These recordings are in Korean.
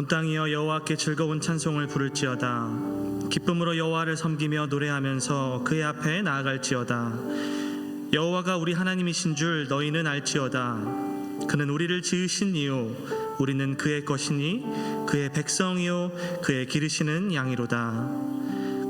온 땅이여 여호와께 즐거운 찬송을 부를지어다. 기쁨으로 여호와를 섬기며 노래하면서 그의 앞에 나아갈지어다. 여호와가 우리 하나님이신 줄 너희는 알지어다. 그는 우리를 지으신 이유 우리는 그의 것이니 그의 백성이요 그의 기르시는 양이로다.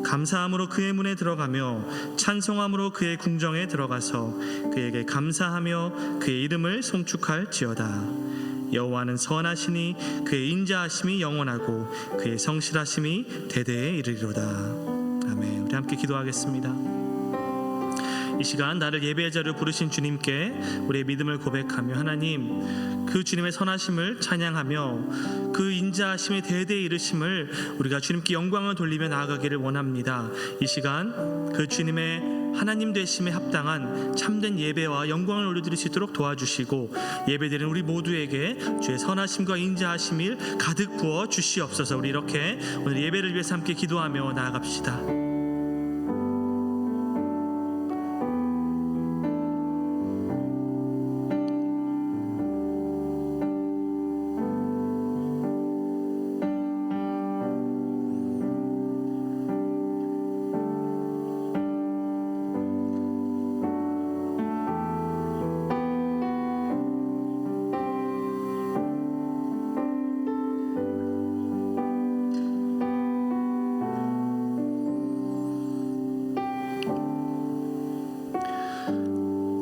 감사함으로 그의 문에 들어가며 찬송함으로 그의 궁정에 들어가서 그에게 감사하며 그의 이름을 송축할지어다. 여호와는 선하시니 그의 인자하심이 영원하고 그의 성실하심이 대대에 이르리로다. 아멘. 우리 함께 기도하겠습니다. 이 시간 나를 예배의 자리로 부르신 주님께 우리의 믿음을 고백하며 하나님 그 주님의 선하심을 찬양하며 그 인자하심의 대대에 이르심을 우리가 주님께 영광을 돌리며 나아가기를 원합니다. 이 시간 그 주님의 하나님 되심에 합당한 참된 예배와 영광을 올려드릴 수 있도록 도와주시고 예배드리는 우리 모두에게 주의 선하심과 인자하심을 가득 부어 주시옵소서. 우리 이렇게 오늘 예배를 위해서 함께 기도하며 나아갑시다.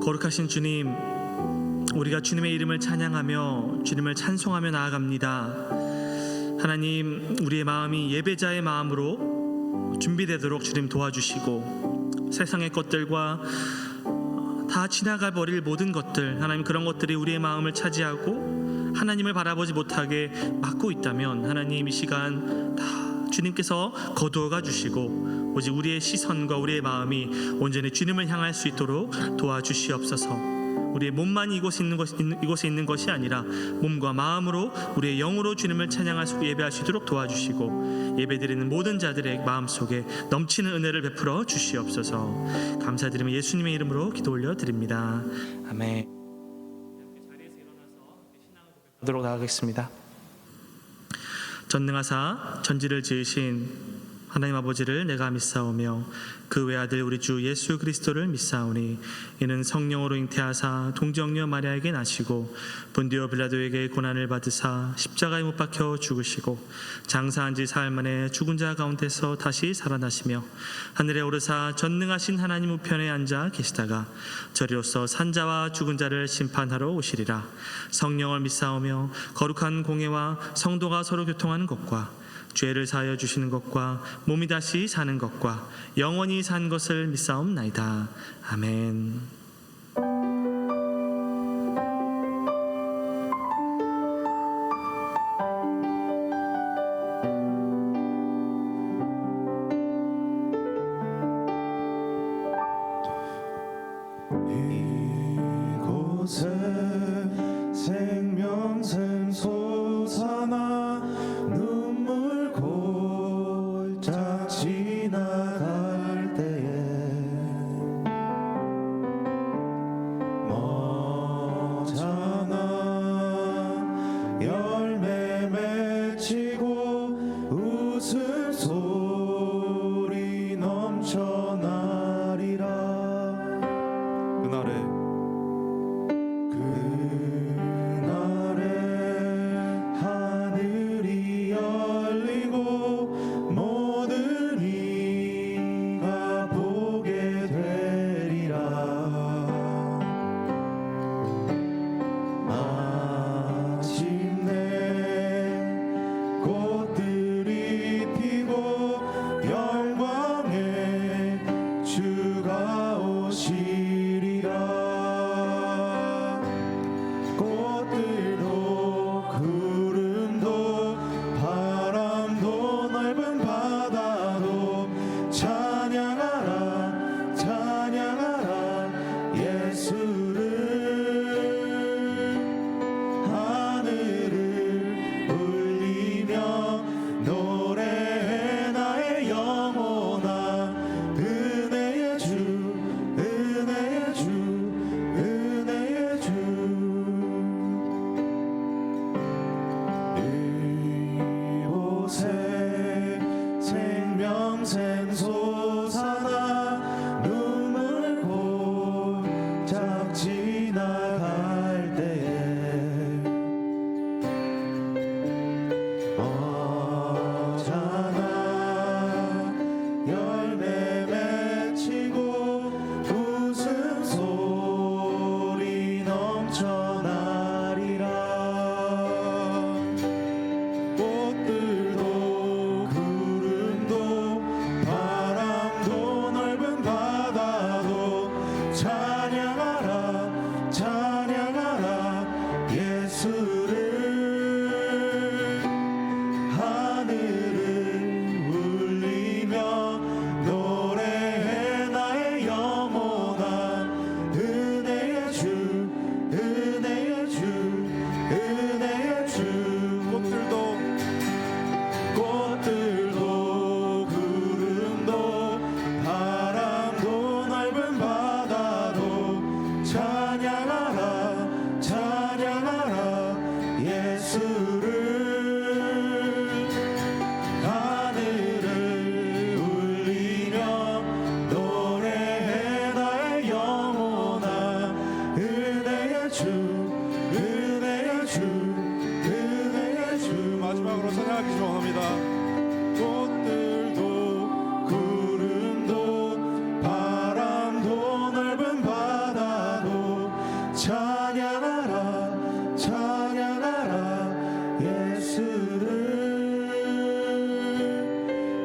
거룩하신 주님, 우리가 주님의 이름을 찬양하며 주님을 찬송하며 나아갑니다. 하나님, 우리의 마음이 예배자의 마음으로 준비되도록 주님 도와주시고 세상의 것들과 다 지나가 버릴 모든 것들, 하나님 그런 것들이 우리의 마음을 차지하고 하나님을 바라보지 못하게 막고 있다면 하나님 이 시간 다 주님께서 거두어가 주시고 오직 우리의 시선과 우리의 마음이 온전히 주님을 향할 수 있도록 도와주시옵소서. 우리의 몸만 이곳에 있는 것이 아니라 몸과 마음으로 우리의 영으로 주님을 찬양할 수 예배할 수 있도록 도와주시고 예배드리는 모든 자들의 마음속에 넘치는 은혜를 베풀어 주시옵소서. 감사드리며 예수님의 이름으로 기도 올려드립니다. 아멘. 자리에서 일어나서 신앙을 고백하도록 나가겠습니다. 전능하사 천지를 지으신 하나님 아버지를 내가 믿사오며 그 외아들 우리 주 예수 그리스도를 믿사오니 이는 성령으로 잉태하사 동정녀 마리아에게 나시고 본디오 빌라도에게 고난을 받으사 십자가에 못 박혀 죽으시고 장사한 지 사흘 만에 죽은 자 가운데서 다시 살아나시며 하늘에 오르사 전능하신 하나님 우편에 앉아 계시다가 저리로서 산자와 죽은 자를 심판하러 오시리라. 성령을 믿사오며 거룩한 공예와 성도가 서로 교통하는 것과 죄를 사하여 주시는 것과 몸이 다시 사는 것과 영원히 산 것을 믿사옵나이다. 아멘. 이곳에 생명샘 솟아나 눈물 골짜 지나갈 때에 하늘을 울리며 노래해 나의 영혼아 은혜의 주 은혜의 주 은혜의 주 꽃들도 구름도 바람도 넓은 바다도 찬양하라 찬양하라 예수를 하늘을 울리며 노래해 나의 영혼아 은혜의 주 은혜의 주 은혜의 주 마지막으로 찬양하기 원합니다. 꽃들도 구름도 바람도 넓은 바다도 찬양하라 찬양하라 예수를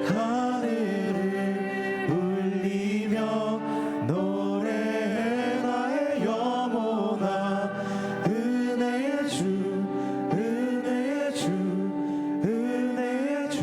하늘을 울리며 노래해 나의 영혼아 은혜의 주 은혜의 주 은혜의 주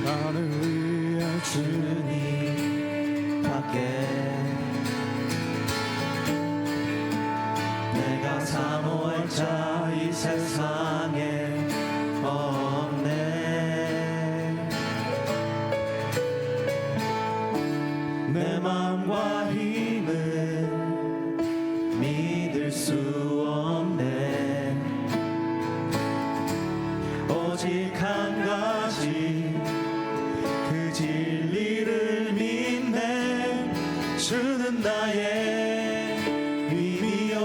나를 위해 주님 밖에 내가 사모할 자 이 세상에 없네. 내 맘과 힘은 믿을 수 없네. 오직 한 가지 그 진리를 믿네. 주는 나의 힘이요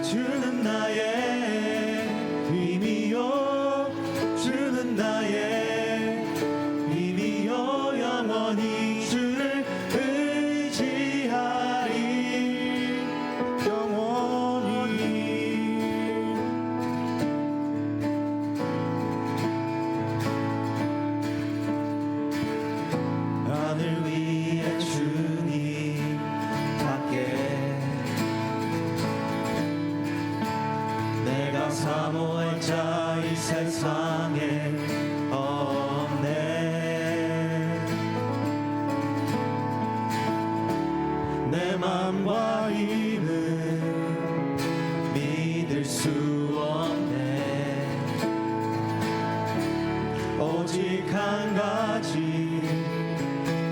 주는 나의 힘이요 주는 나의 힘이요 영원히 주를 의지하리 영원히 하늘 위에 주님 밖에 내가 사모할 자 이 세상에 없네. 내 맘과 힘은 믿을 수 없네. 오직 한 가지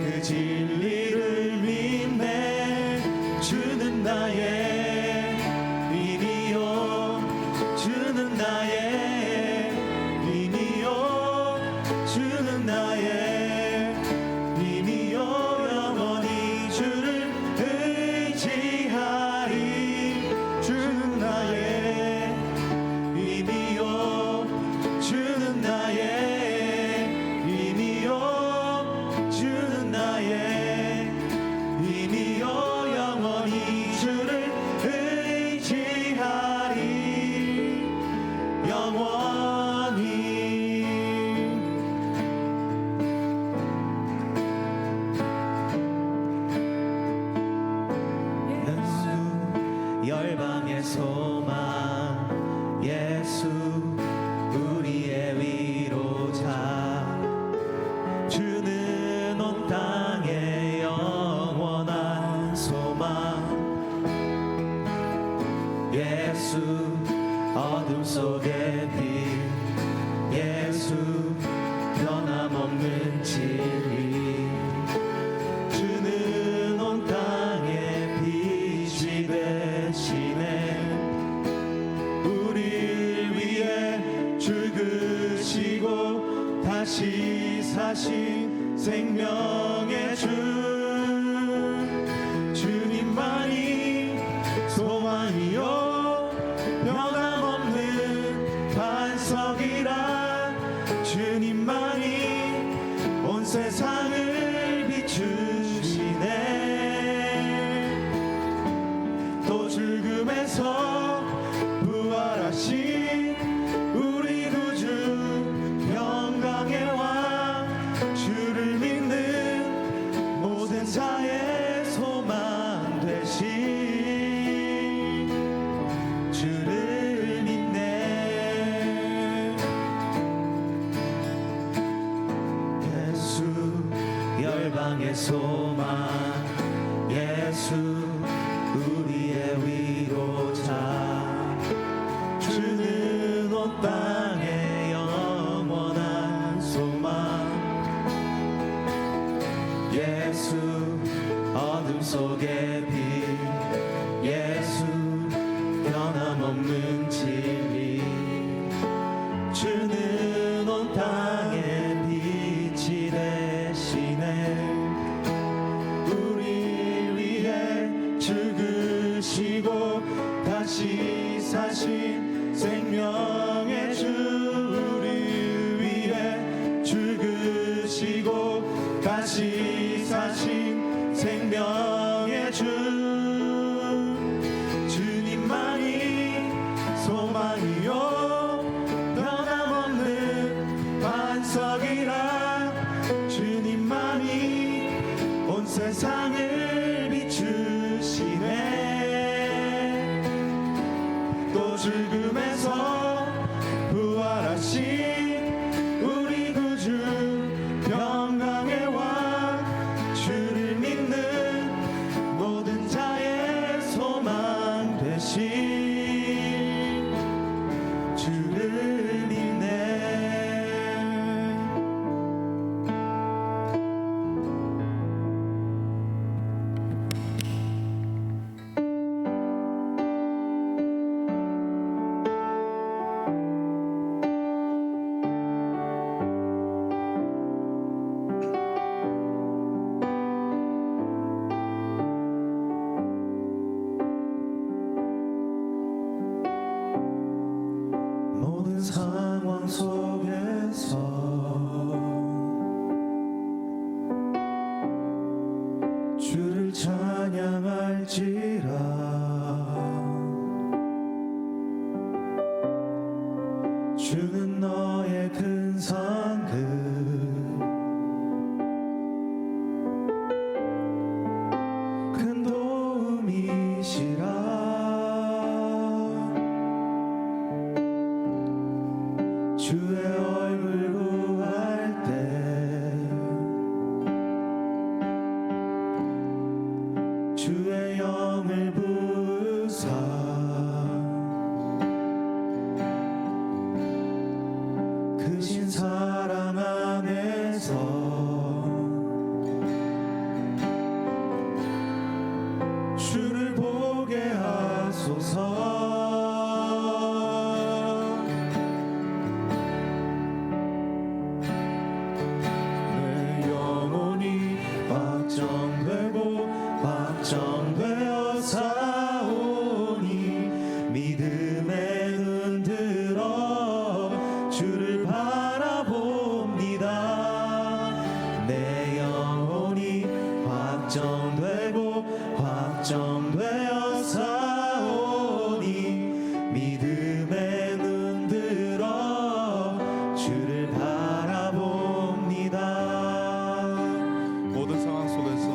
그 진리를 믿네. 주는 나의 힘이요 주는 나의 힘이요 주는 나의 힘이요 영원히 주를 의지하리. 주는 나의 힘이요 주는 나의 힘이요 주는 나의 힘이요 영원히 주를 의지하리 영원히. 예수 열방의 소망 예수 우리의 위로자 주는 온 땅의 영원한 소망 예수 어둠 속의 빛 예수 변함없는 진리 주는 온 땅의 빛이 되시네. 우릴 위해 죽으시고 다시 사신 생명의 주 주님만이 소망이요 변함없는 반석이라. 주님만이 온 세상을 비추시네. 또 죽음에서 소망 예수 우리의 위로자 주는 온 땅의 영원한 소망 예수 어둠 속의 빛 예수 변함없는 진리 주는 온 땅의 빛이 되시네 우리 위해 죽으시고 다시 사신 생명의 주 우리 위해 죽으시고 다시 사신 생명의 주 주님만이 소망이요 변함없는 반석이라 주님만이 온 세상을 비추시네 또 죽음에서 부활하신 우리 구주 평강의 왕 주를 믿는 모든 자의 소망 되신 주를 믿네 모든 상황 속에서 주를 찬양할지라 주는 너의 큰 상급 큰 도움이시라 주의 얼굴 구할 때 주의 영을 부으사 크신 사랑 안에서 주를 보게 하소서 확정되고 확정되어 사오니 믿음에 눈 들어 주를 바라봅니다 내 영혼이 확정되고 확정되어 사오니 믿음에 눈 들어 주를 바라봅니다 모든 상황 속에서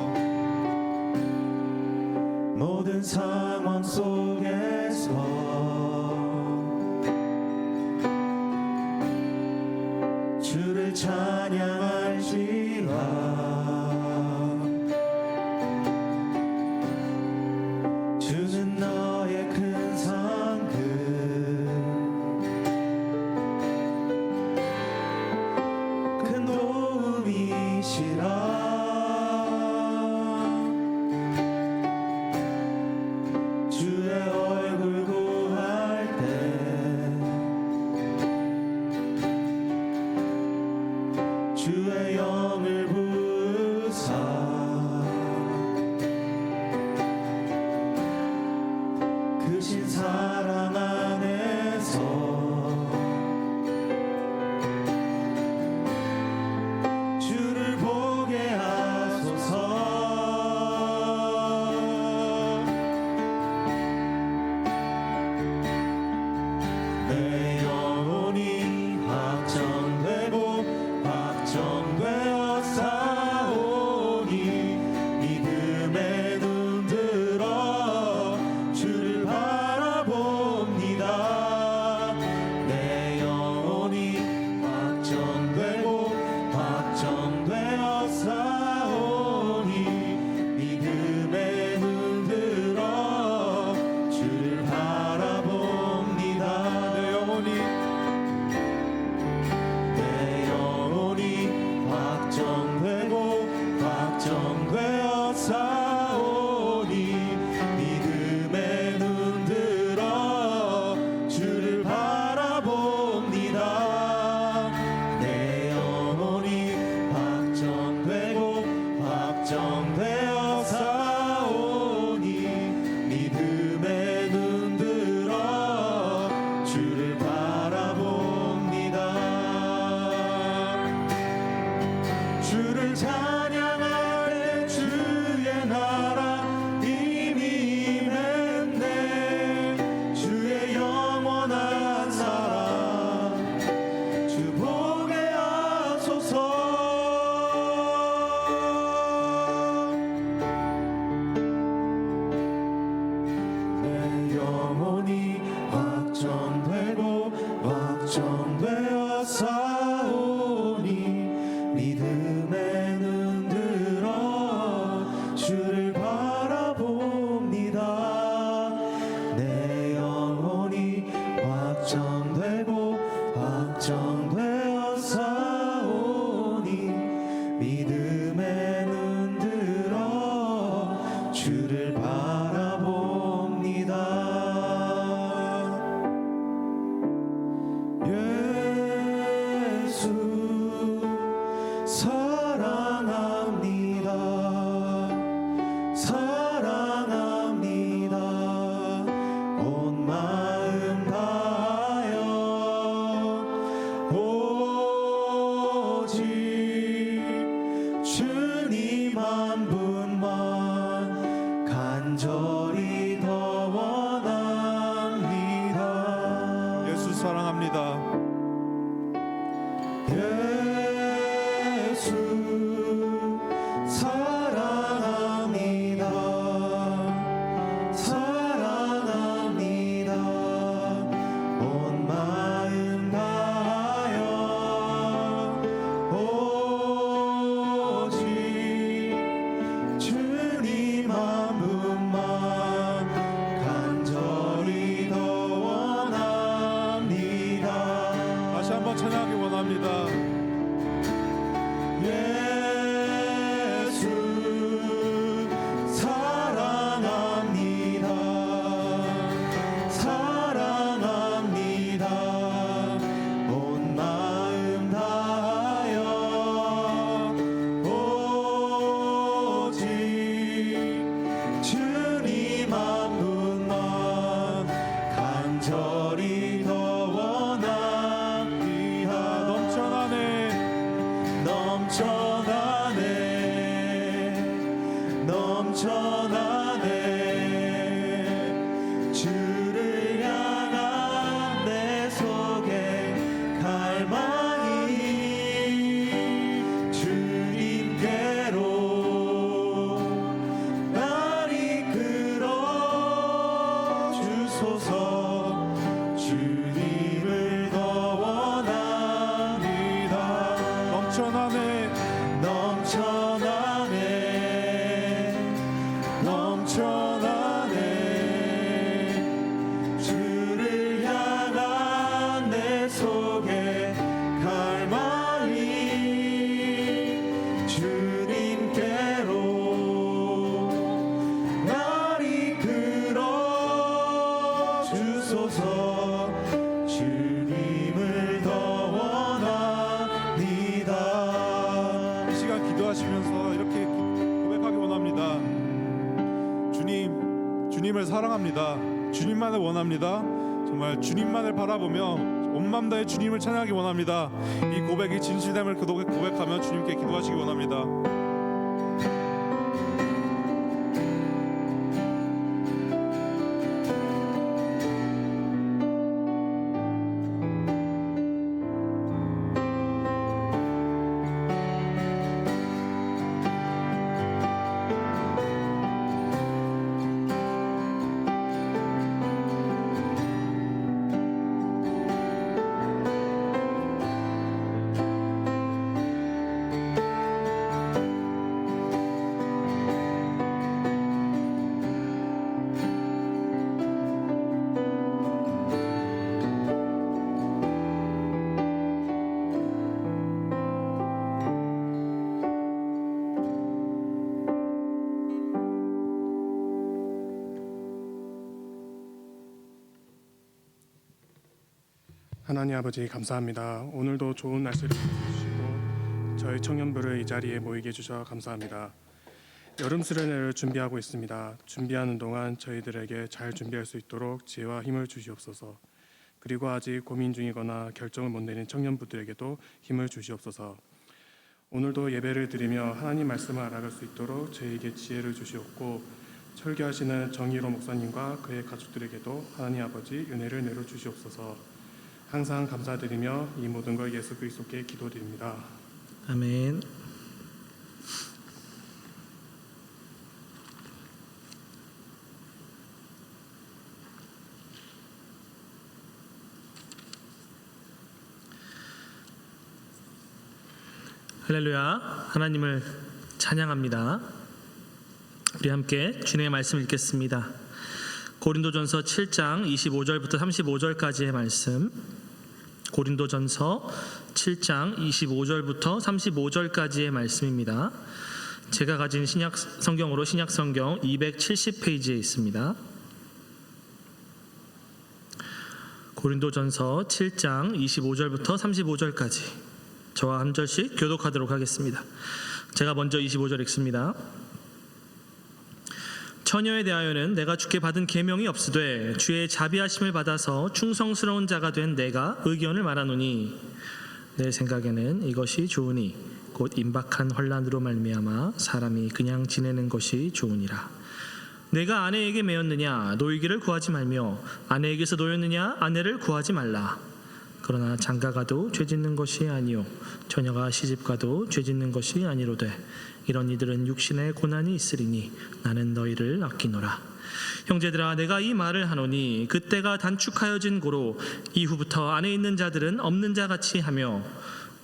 모든 상황 속에서 주를 찬양할지라 주는 너의 큰 상급 큰 도움이시라 주의 얼굴 구할 때 주의 영을 부으사 크신 사랑 안에서 주를 보게 하소서 내 영혼이 확정되고 확정되어 사오니 믿음에 눈 들어 주를 바라보 사랑합니다. 예수 사랑합니다. 사랑합니다. 온 마음 다하여 오직 주님 한 분만 간절히 더 원합니다. 다시 한번 찬양하기 원합니다. 예수 사랑합니다. 사랑합니다. 온 마음 다하여 오직 주님 한 분만 간절히 더 원합니다. 넘쳐나네 주를 향한 내 속에 갈망이 주님께로 날 이끌어 주소서. 주님을 더 원합니다. 넘쳐나네 주를 향한 내 속에 갈망이 주님께로 날 이끌어 주소서. 주님을 더 원합니다. 이 시간 기도하시면서 이렇게 고백하기 원합니다. 주님을 사랑합니다. 주님만을 원합니다. 정말 주님만을 바라보며 온 마음 다해 주님을 찬양하기 원합니다. 이 고백이 진실됨을 고백하며 주님께 기도하시기 원합니다. 하나님 아버지 감사합니다. 오늘도 좋은 날씨를 주시고 저희 청년부를 이 자리에 모이게 해주셔서 감사합니다. 여름 수련회를 준비하고 있습니다. 준비하는 동안 저희들에게 잘 준비할 수 있도록 지혜와 힘을 주시옵소서. 그리고 아직 고민 중이거나 결정을 못 내린 청년부들에게도 힘을 주시옵소서. 오늘도 예배를 드리며 하나님 말씀을 알아갈 수 있도록 저희에게 지혜를 주시옵고 설교하시는 정의로 목사님과 그의 가족들에게도 하나님 아버지 은혜를 내려 주시옵소서. 항상 감사드리며 이 모든 걸 예수 그리스도께 기도드립니다. 아멘. 할렐루야. 하나님을 찬양합니다. 우리 함께 주님의 말씀을 읽겠습니다. 고린도전서 7장 25절부터 35절까지의 말씀. 고린도전서 7장 25절부터 35절까지의 말씀입니다. 제가 가진 신약 성경으로 신약 성경 270페이지에 있습니다. 고린도전서 7장 25절부터 35절까지 저와 한 절씩 교독하도록 하겠습니다. 제가 먼저 25절 읽습니다. 처녀에 대하여는 내가 주께 받은 계명이 없으되 주의 자비하심을 받아서 충성스러운 자가 된 내가 의견을 말하노니 내 생각에는 이것이 좋으니 곧 임박한 환난으로 말미암아 사람이 그냥 지내는 것이 좋으니라. 내가 아내에게 매였느냐 노이기를 구하지 말며 아내에게서 노였느냐 아내를 구하지 말라. 그러나 장가가도 죄짓는 것이 아니요 처녀가 시집가도 죄짓는 것이 아니로되 이런 이들은 육신의 고난이 있으리니 나는 너희를 아끼노라. 형제들아, 내가 이 말을 하노니 그때가 단축하여진 고로 이후부터 안에 있는 자들은 없는 자 같이 하며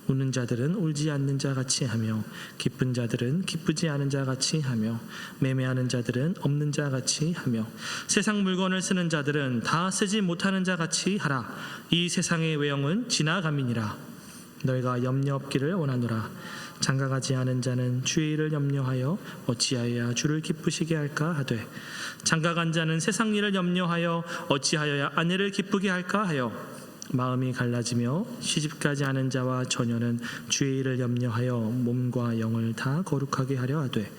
우는 자들은 울지 않는 자 같이 하며 기쁜 자들은 기쁘지 않은 자 같이 하며 매매하는 자들은 없는 자 같이 하며 세상 물건을 쓰는 자들은 다 쓰지 못하는 자 같이 하라. 이 세상의 외형은 지나감이니라. 너희가 염려 없기를 원하노라. 장가가지 않은 자는 주의 일을 염려하여 어찌하여야 주를 기쁘시게 할까 하되 장가간 자는 세상 일을 염려하여 어찌하여야 아내를 기쁘게 할까 하여 마음이 갈라지며 시집가지 않은 자와 처녀는 주의 일을 염려하여 몸과 영을 다 거룩하게 하려 하되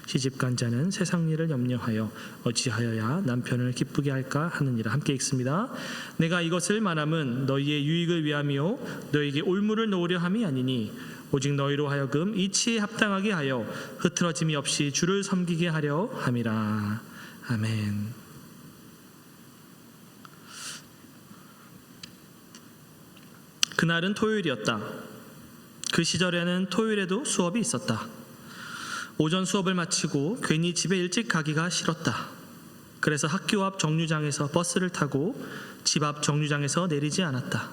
시집간 자는 세상 일을 염려하여 어찌하여야 남편을 기쁘게 할까 하느니라. 함께 읽습니다. 내가 이것을 말함은 너희의 유익을 위함이요 너희에게 올무를 놓으려 함이 아니니 오직 너희로 하여금 이치에 합당하게 하여 흐트러짐이 없이 주를 섬기게 하려 함이라. 아멘. 그날은 토요일이었다. 그 시절에는 토요일에도 수업이 있었다. 오전 수업을 마치고 괜히 집에 일찍 가기가 싫었다. 그래서 학교 앞 정류장에서 버스를 타고 집 앞 정류장에서 내리지 않았다.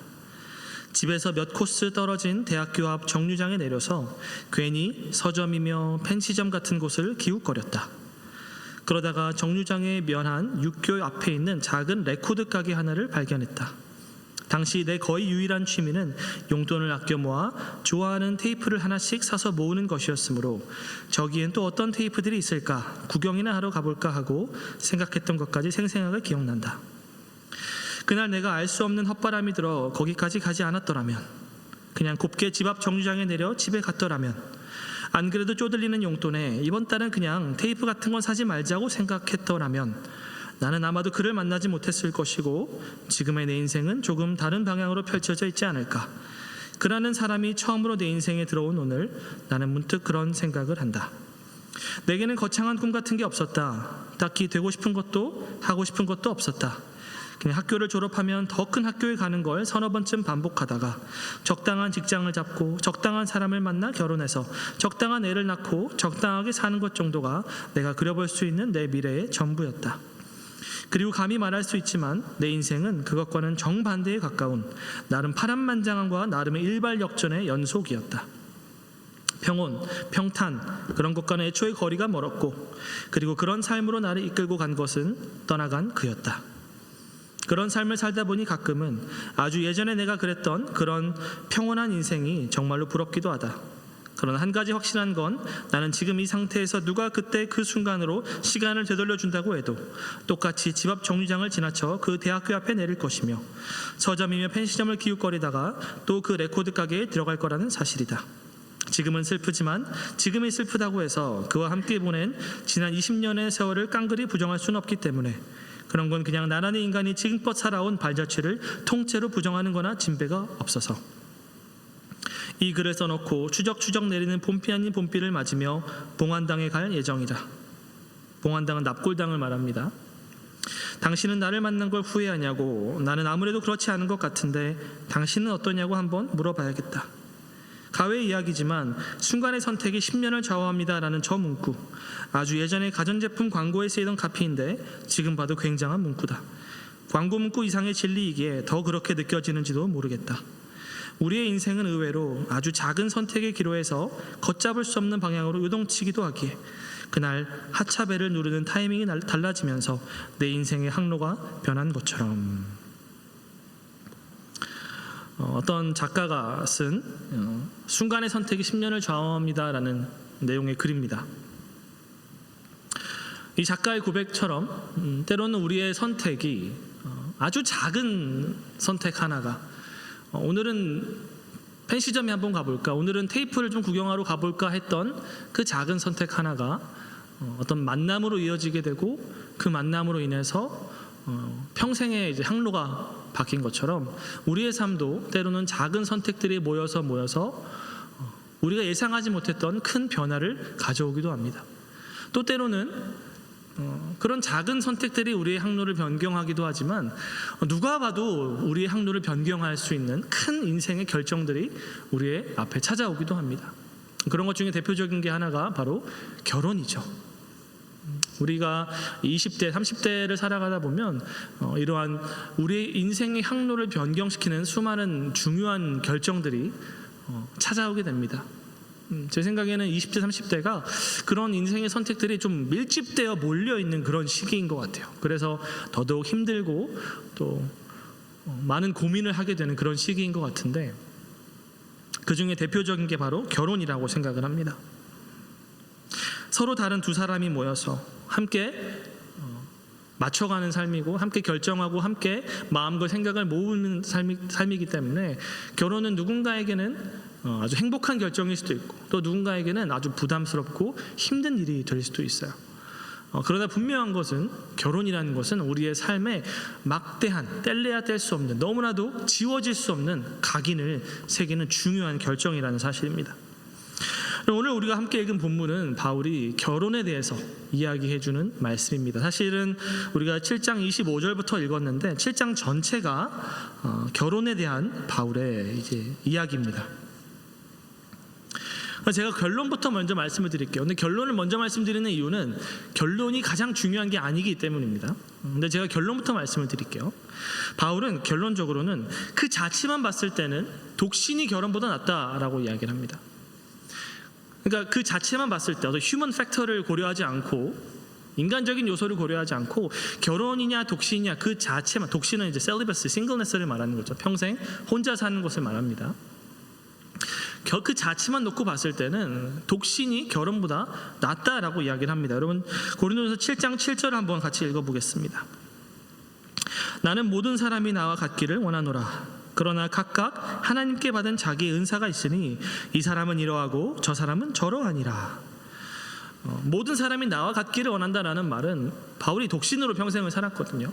집에서 몇 코스 떨어진 대학교 앞 정류장에 내려서 괜히 서점이며 펜시점 같은 곳을 기웃거렸다. 그러다가 정류장에 면한 육교 앞에 있는 작은 레코드 가게 하나를 발견했다. 당시 내 거의 유일한 취미는 용돈을 아껴 모아 좋아하는 테이프를 하나씩 사서 모으는 것이었으므로 저기엔 또 어떤 테이프들이 있을까 구경이나 하러 가볼까 하고 생각했던 것까지 생생하게 기억난다. 그날 내가 알 수 없는 헛바람이 들어 거기까지 가지 않았더라면, 그냥 곱게 집 앞 정류장에 내려 집에 갔더라면, 안 그래도 쪼들리는 용돈에 이번 달은 그냥 테이프 같은 건 사지 말자고 생각했더라면 나는 아마도 그를 만나지 못했을 것이고 지금의 내 인생은 조금 다른 방향으로 펼쳐져 있지 않을까. 그라는 사람이 처음으로 내 인생에 들어온 오늘 나는 문득 그런 생각을 한다. 내게는 거창한 꿈 같은 게 없었다. 딱히 되고 싶은 것도 하고 싶은 것도 없었다. 그냥 학교를 졸업하면 더 큰 학교에 가는 걸 서너 번쯤 반복하다가 적당한 직장을 잡고 적당한 사람을 만나 결혼해서 적당한 애를 낳고 적당하게 사는 것 정도가 내가 그려볼 수 있는 내 미래의 전부였다. 그리고 감히 말할 수 있지만 내 인생은 그것과는 정반대에 가까운 나름 파란만장함과 나름의 일발역전의 연속이었다. 평온, 평탄 그런 것과는 애초에 거리가 멀었고 그리고 그런 삶으로 나를 이끌고 간 것은 떠나간 그였다. 그런 삶을 살다 보니 가끔은 아주 예전에 내가 그랬던 그런 평온한 인생이 정말로 부럽기도 하다. 그러나 한 가지 확실한 건 나는 지금 이 상태에서 누가 그때 그 순간으로 시간을 되돌려준다고 해도 똑같이 집 앞 정류장을 지나쳐 그 대학교 앞에 내릴 것이며 서점이며 펜시점을 기웃거리다가 또 그 레코드 가게에 들어갈 거라는 사실이다. 지금은 슬프지만 지금이 슬프다고 해서 그와 함께 보낸 지난 20년의 세월을 깡그리 부정할 수는 없기 때문에 그런 건 그냥 나란히 인간이 지금껏 살아온 발자취를 통째로 부정하는 거나 진배가 없어서 이 글을 써놓고 추적추적 내리는 봄비 아닌 봄비를 맞으며 봉안당에 갈 예정이다. 봉안당은 납골당을 말합니다. 당신은 나를 만난 걸 후회하냐고. 나는 아무래도 그렇지 않은 것 같은데 당신은 어떠냐고 한번 물어봐야겠다. 가외 이야기지만 순간의 선택이 10년을 좌우합니다라는 저 문구, 아주 예전에 가전제품 광고에 쓰이던 카피인데 지금 봐도 굉장한 문구다. 광고 문구 이상의 진리이기에 더 그렇게 느껴지는지도 모르겠다. 우리의 인생은 의외로 아주 작은 선택의 기로에서 걷잡을 수 없는 방향으로 요동치기도 하기에 그날 하차벨을 누르는 타이밍이 달라지면서 내 인생의 항로가 변한 것처럼 어떤 작가가 쓴 순간의 선택이 10년을 좌우합니다라는 내용의 글입니다. 이 작가의 고백처럼 때로는 우리의 선택이 아주 작은 선택 하나가 오늘은 펜시점에 한번 가볼까, 오늘은 테이프를 좀 구경하러 가볼까 했던 그 작은 선택 하나가 어떤 만남으로 이어지게 되고 그 만남으로 인해서 평생의 이제 항로가 바뀐 것처럼 우리의 삶도 때로는 작은 선택들이 모여서 우리가 예상하지 못했던 큰 변화를 가져오기도 합니다. 또 때로는 그런 작은 선택들이 우리의 항로를 변경하기도 하지만 누가 봐도 우리의 항로를 변경할 수 있는 큰 인생의 결정들이 우리의 앞에 찾아오기도 합니다. 그런 것 중에 대표적인 게 하나가 바로 결혼이죠. 우리가 20대, 30대를 살아가다 보면 이러한 우리의 인생의 항로를 변경시키는 수많은 중요한 결정들이 찾아오게 됩니다. 제 생각에는 20대, 30대가 그런 인생의 선택들이 좀 밀집되어 몰려있는 그런 시기인 것 같아요. 그래서 더더욱 힘들고 또 많은 고민을 하게 되는 그런 시기인 것 같은데, 그 중에 대표적인 게 바로 결혼이라고 생각을 합니다. 서로 다른 두 사람이 모여서 함께 맞춰가는 삶이고, 함께 결정하고 함께 마음과 생각을 모으는 삶이기 때문에 결혼은 누군가에게는 아주 행복한 결정일 수도 있고, 또 누군가에게는 아주 부담스럽고 힘든 일이 될 수도 있어요. 그러나 분명한 것은 결혼이라는 것은 우리의 삶에 막대한, 뗄래야 뗄 수 없는, 너무나도 지워질 수 없는 각인을 새기는 중요한 결정이라는 사실입니다. 오늘 우리가 함께 읽은 본문은 바울이 결혼에 대해서 이야기해주는 말씀입니다. 사실은 우리가 7장 25절부터 읽었는데 7장 전체가 결혼에 대한 바울의 이제 이야기입니다. 제가 결론부터 먼저 말씀을 드릴게요. 근데 결론을 먼저 말씀드리는 이유는 결론이 가장 중요한 게 아니기 때문입니다. 근데 제가 결론부터 말씀을 드릴게요. 바울은 결론적으로는 그 자체만 봤을 때는 독신이 결혼보다 낫다라고 이야기를 합니다. 그러니까 그 자체만 봤을 때 어떤 휴먼 팩터를 고려하지 않고, 인간적인 요소를 고려하지 않고 결혼이냐 독신이냐 그 자체만, 독신은 이제 셀리버스, 싱글네스를 말하는 거죠. 평생 혼자 사는 것을 말합니다. 그 자체만 놓고 봤을 때는 독신이 결혼보다 낫다라고 이야기를 합니다. 여러분 고린도전서 7장 7절을 한번 같이 읽어보겠습니다. 나는 모든 사람이 나와 같기를 원하노라. 그러나 각각 하나님께 받은 자기의 은사가 있으니 이 사람은 이러하고 저 사람은 저러하니라. 모든 사람이 나와 같기를 원한다라는 말은 바울이 독신으로 평생을 살았거든요.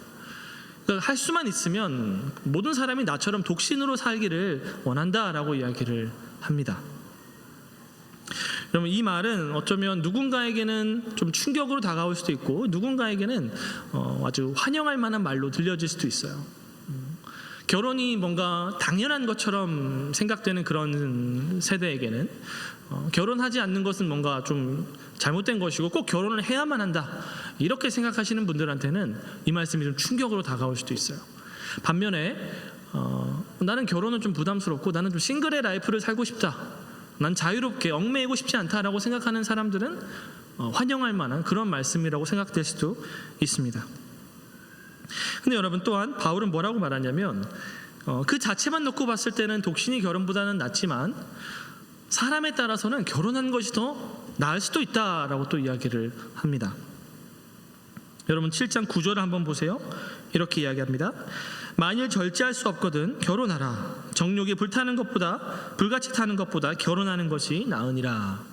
그러니까 할 수만 있으면 모든 사람이 나처럼 독신으로 살기를 원한다라고 이야기를 합니다. 여러분 이 말은 어쩌면 누군가에게는 좀 충격으로 다가올 수도 있고, 누군가에게는 아주 환영할 만한 말로 들려질 수도 있어요. 결혼이 뭔가 당연한 것처럼 생각되는 그런 세대에게는 결혼하지 않는 것은 뭔가 좀 잘못된 것이고 꼭 결혼을 해야만 한다, 이렇게 생각하시는 분들한테는 이 말씀이 좀 충격으로 다가올 수도 있어요. 반면에 나는 결혼은 좀 부담스럽고 나는 좀 싱글의 라이프를 살고 싶다, 난 자유롭게 얽매이고 싶지 않다라고 생각하는 사람들은 환영할 만한 그런 말씀이라고 생각될 수도 있습니다. 근데 여러분 또한 바울은 뭐라고 말하냐면 그 자체만 놓고 봤을 때는 독신이 결혼보다는 낫지만 사람에 따라서는 결혼하는 것이 더 나을 수도 있다라고 또 이야기를 합니다. 여러분 7장 9절을 한번 보세요. 이렇게 이야기합니다. 만일 절제할 수 없거든 결혼하라. 정욕이 불타는 것보다, 불같이 타는 것보다 결혼하는 것이 나으니라.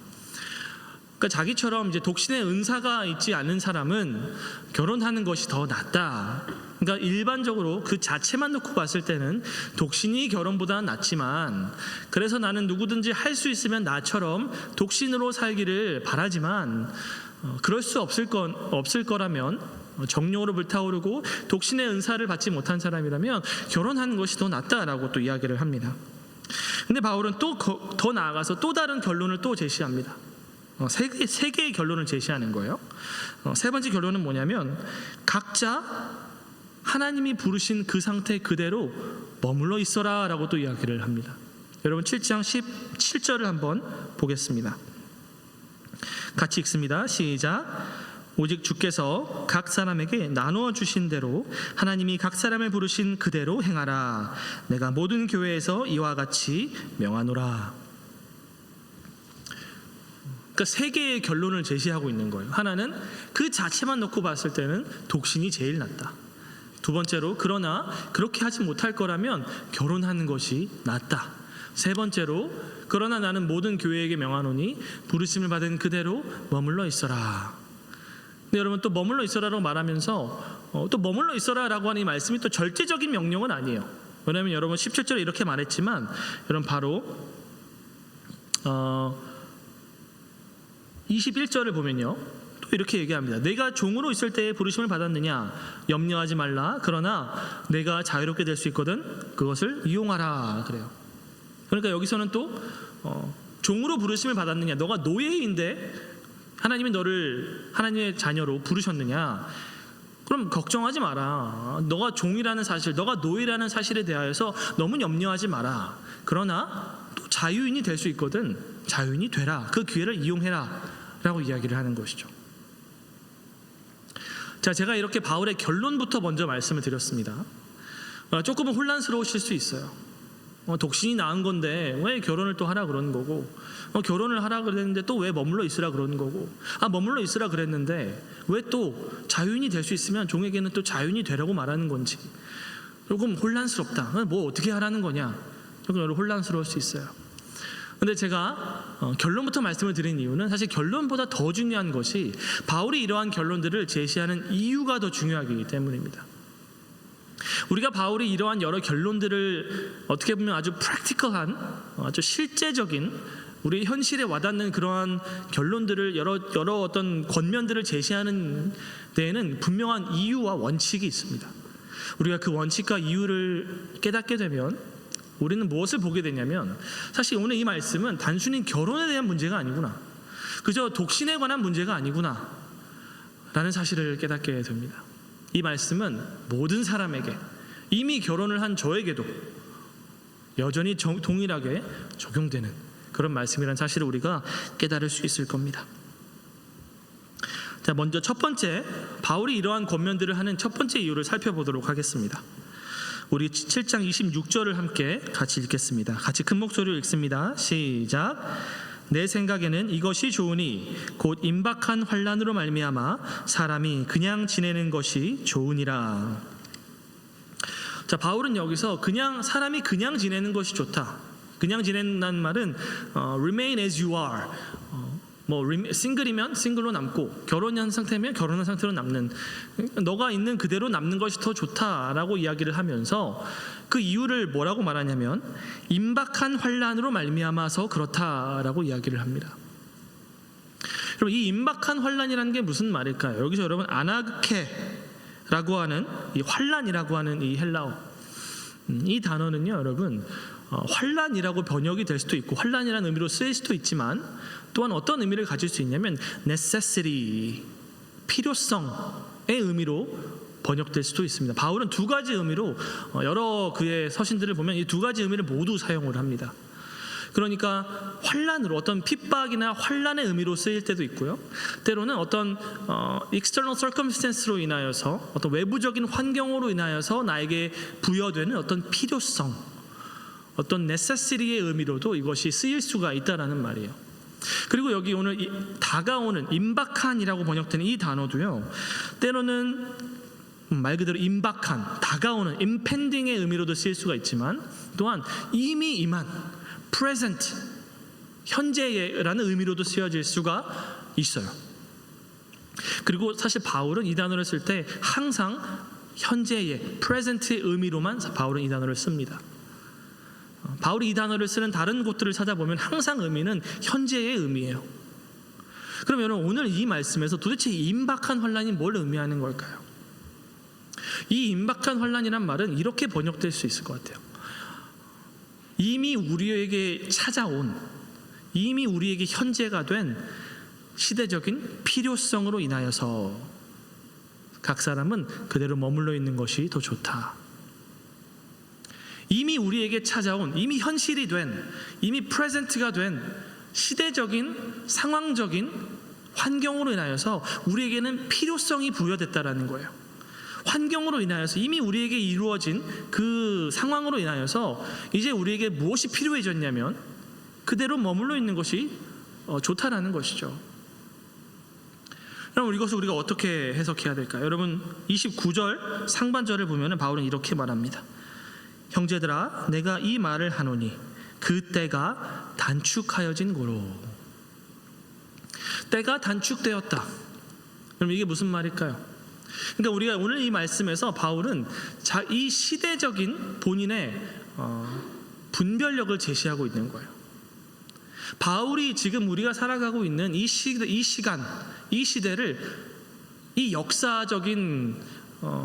그러니까 자기처럼 이제 독신의 은사가 있지 않은 사람은 결혼하는 것이 더 낫다. 그러니까 일반적으로 그 자체만 놓고 봤을 때는 독신이 결혼보다 낫지만, 그래서 나는 누구든지 할 수 있으면 나처럼 독신으로 살기를 바라지만 그럴 수 없을 거라면, 정욕으로 불타오르고 독신의 은사를 받지 못한 사람이라면 결혼하는 것이 더 낫다라고 또 이야기를 합니다. 근데 바울은 또 더 나아가서 또 다른 결론을 또 제시합니다. 세 개의 결론을 제시하는 거예요. 세 번째 결론은 뭐냐면 각자 하나님이 부르신 그 상태 그대로 머물러 있어라 라고 또 이야기를 합니다. 여러분 7장 17절을 한번 보겠습니다. 같이 읽습니다. 시작. 오직 주께서 각 사람에게 나누어 주신 대로 하나님이 각 사람을 부르신 그대로 행하라. 내가 모든 교회에서 이와 같이 명하노라. 그러니까 세 개의 결론을 제시하고 있는 거예요. 하나는 그 자체만 놓고 봤을 때는 독신이 제일 낫다. 두 번째로 그러나 그렇게 하지 못할 거라면 결혼하는 것이 낫다. 세 번째로 그러나 나는 모든 교회에게 명하노니 부르심을 받은 그대로 머물러 있어라. 근데 여러분 또 머물러 있어라라고 말하면서 또 머물러 있어라라고 하는 이 말씀이 또 절대적인 명령은 아니에요. 왜냐하면 여러분 17절에 이렇게 말했지만 여러분 바로 21절을 보면요, 또 이렇게 얘기합니다. 내가 종으로 있을 때에 부르심을 받았느냐? 염려하지 말라. 그러나 내가 자유롭게 될 수 있거든 그것을 이용하라. 그래요. 그러니까 여기서는 또 종으로 부르심을 받았느냐? 너가 노예인데 하나님이 너를 하나님의 자녀로 부르셨느냐? 그럼 걱정하지 마라. 너가 종이라는 사실, 너가 노예라는 사실에 대하여서 너무 염려하지 마라. 그러나 또 자유인이 될 수 있거든 자유인이 되라. 그 기회를 이용해라 라고 이야기를 하는 것이죠. 자, 제가 이렇게 바울의 결론부터 먼저 말씀을 드렸습니다. 조금은 혼란스러우실 수 있어요. 독신이 나은 건데 왜 결혼을 또 하라 그러는 거고, 결혼을 하라 그랬는데 또 왜 머물러 있으라 그러는 거고, 머물러 있으라 그랬는데 왜 또 자유인이 될 수 있으면 종에게는 또 자유인이 되라고 말하는 건지 조금 혼란스럽다. 뭐 어떻게 하라는 거냐, 조금 혼란스러울 수 있어요. 근데 제가 결론부터 말씀을 드린 이유는 사실 결론보다 더 중요한 것이 바울이 이러한 결론들을 제시하는 이유가 더 중요하기 때문입니다. 우리가 바울이 이러한 여러 결론들을 어떻게 보면 아주 프랙티컬한, 아주 실제적인 우리 현실에 와닿는 그러한 결론들을 여러 어떤 권면들을 제시하는 데에는 분명한 이유와 원칙이 있습니다. 우리가 그 원칙과 이유를 깨닫게 되면 우리는 무엇을 보게 되냐면, 사실 오늘 이 말씀은 단순히 결혼에 대한 문제가 아니구나, 그저 독신에 관한 문제가 아니구나 라는 사실을 깨닫게 됩니다. 이 말씀은 모든 사람에게, 이미 결혼을 한 저에게도 여전히 동일하게 적용되는 그런 말씀이라는 사실을 우리가 깨달을 수 있을 겁니다. 자, 먼저 첫 번째, 바울이 이러한 권면들을 하는 첫 번째 이유를 살펴보도록 하겠습니다. 우리 7장 26절을 함께 같이 읽겠습니다. 같이 큰 목소리로 읽습니다. 시작. 내 생각에는 이것이 좋으니 곧 임박한 환난으로 말미암아 사람이 그냥 지내는 것이 좋으니라. 자, 바울은 여기서 사람이 그냥 지내는 것이 좋다. 그냥 지낸다는 말은 remain as you are. 싱글이면 싱글로 남고, 결혼한 상태면 결혼한 상태로 남는, 너가 있는 그대로 남는 것이 더 좋다라고 이야기를 하면서 그 이유를 뭐라고 말하냐면 임박한 환난으로 말미암아서 그렇다라고 이야기를 합니다. 여러분, 이 임박한 환난이라는 게 무슨 말일까요? 여기서 여러분 아나그케라고 하는 이 환난이라고 하는 이 헬라어, 이 단어는요 여러분 환난이라고 번역이 될 수도 있고 환난이라는 의미로 쓰일 수도 있지만, 또한 어떤 의미를 가질 수 있냐면 necessity, 필요성의 의미로 번역될 수도 있습니다. 바울은 두 가지 의미로 여러 그의 서신들을 보면 이 두 가지 의미를 모두 사용을 합니다. 그러니까 환난으로, 어떤 핍박이나 환난의 의미로 쓰일 때도 있고요, 때로는 어떤 external circumstance로 인하여서, 어떤 외부적인 환경으로 인하여서 나에게 부여되는 어떤 필요성, 어떤 necessity의 의미로도 이것이 쓰일 수가 있다라는 말이에요. 그리고 여기 오늘 다가오는 임박한이라고 번역되는 이 단어도요, 때로는 말 그대로 임박한, 다가오는 impending의 의미로도 쓰일 수가 있지만, 또한 이미 임한 present, 현재라는 의미로도 쓰여질 수가 있어요. 그리고 사실 바울은 이 단어를 쓸 때 항상 현재의 present의 의미로만 바울은 이 단어를 씁니다. 바울이 이 단어를 쓰는 다른 곳들을 찾아보면 항상 의미는 현재의 의미예요. 그럼 여러분, 오늘 이 말씀에서 도대체 이 임박한 환난이 뭘 의미하는 걸까요? 이 임박한 환난이란 말은 이렇게 번역될 수 있을 것 같아요. 이미 우리에게 찾아온, 이미 우리에게 현재가 된 시대적인 필요성으로 인하여서 각 사람은 그대로 머물러 있는 것이 더 좋다. 이미 우리에게 찾아온, 이미 현실이 된, 이미 프레젠트가 된 시대적인 상황적인 환경으로 인하여서 우리에게는 필요성이 부여됐다라는 거예요. 환경으로 인하여서 이미 우리에게 이루어진 그 상황으로 인하여서 이제 우리에게 무엇이 필요해졌냐면 그대로 머물러 있는 것이 좋다라는 것이죠. 그럼 이것을 우리가 어떻게 해석해야 될까요? 여러분, 29절 상반절을 보면 바울은 이렇게 말합니다. 형제들아, 내가 이 말을 하노니 그 때가 단축하여진 고로. 때가 단축되었다. 그럼 이게 무슨 말일까요? 그러니까 우리가 오늘 이 말씀에서 바울은 이 시대적인 본인의 분별력을 제시하고 있는 거예요. 바울이 지금 우리가 살아가고 있는 이 시간, 이 시대를, 이 역사적인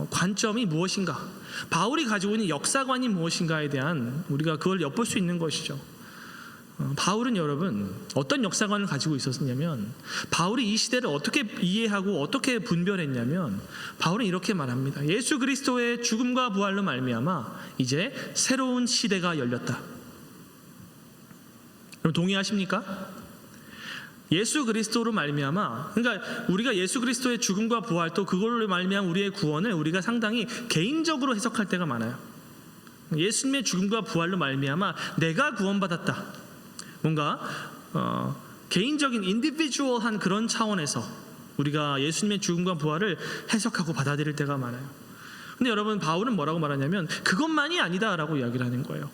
관점이 무엇인가, 바울이 가지고 있는 역사관이 무엇인가에 대한 우리가 그걸 엿볼 수 있는 것이죠. 바울은 여러분 어떤 역사관을 가지고 있었냐면, 바울이 이 시대를 어떻게 이해하고 어떻게 분별했냐면, 바울은 이렇게 말합니다. 예수 그리스도의 죽음과 부활로 말미암아 이제 새로운 시대가 열렸다. 여러분 동의하십니까? 예수 그리스도로 말미암아, 그러니까 우리가 예수 그리스도의 죽음과 부활, 또 그걸로 말미암아 우리의 구원을 우리가 상당히 개인적으로 해석할 때가 많아요. 예수님의 죽음과 부활로 말미암아 내가 구원받았다, 뭔가 개인적인 인디비주얼한 그런 차원에서 우리가 예수님의 죽음과 부활을 해석하고 받아들일 때가 많아요. 근데 여러분 바울은 뭐라고 말하냐면 그것만이 아니다라고 이야기를 하는 거예요.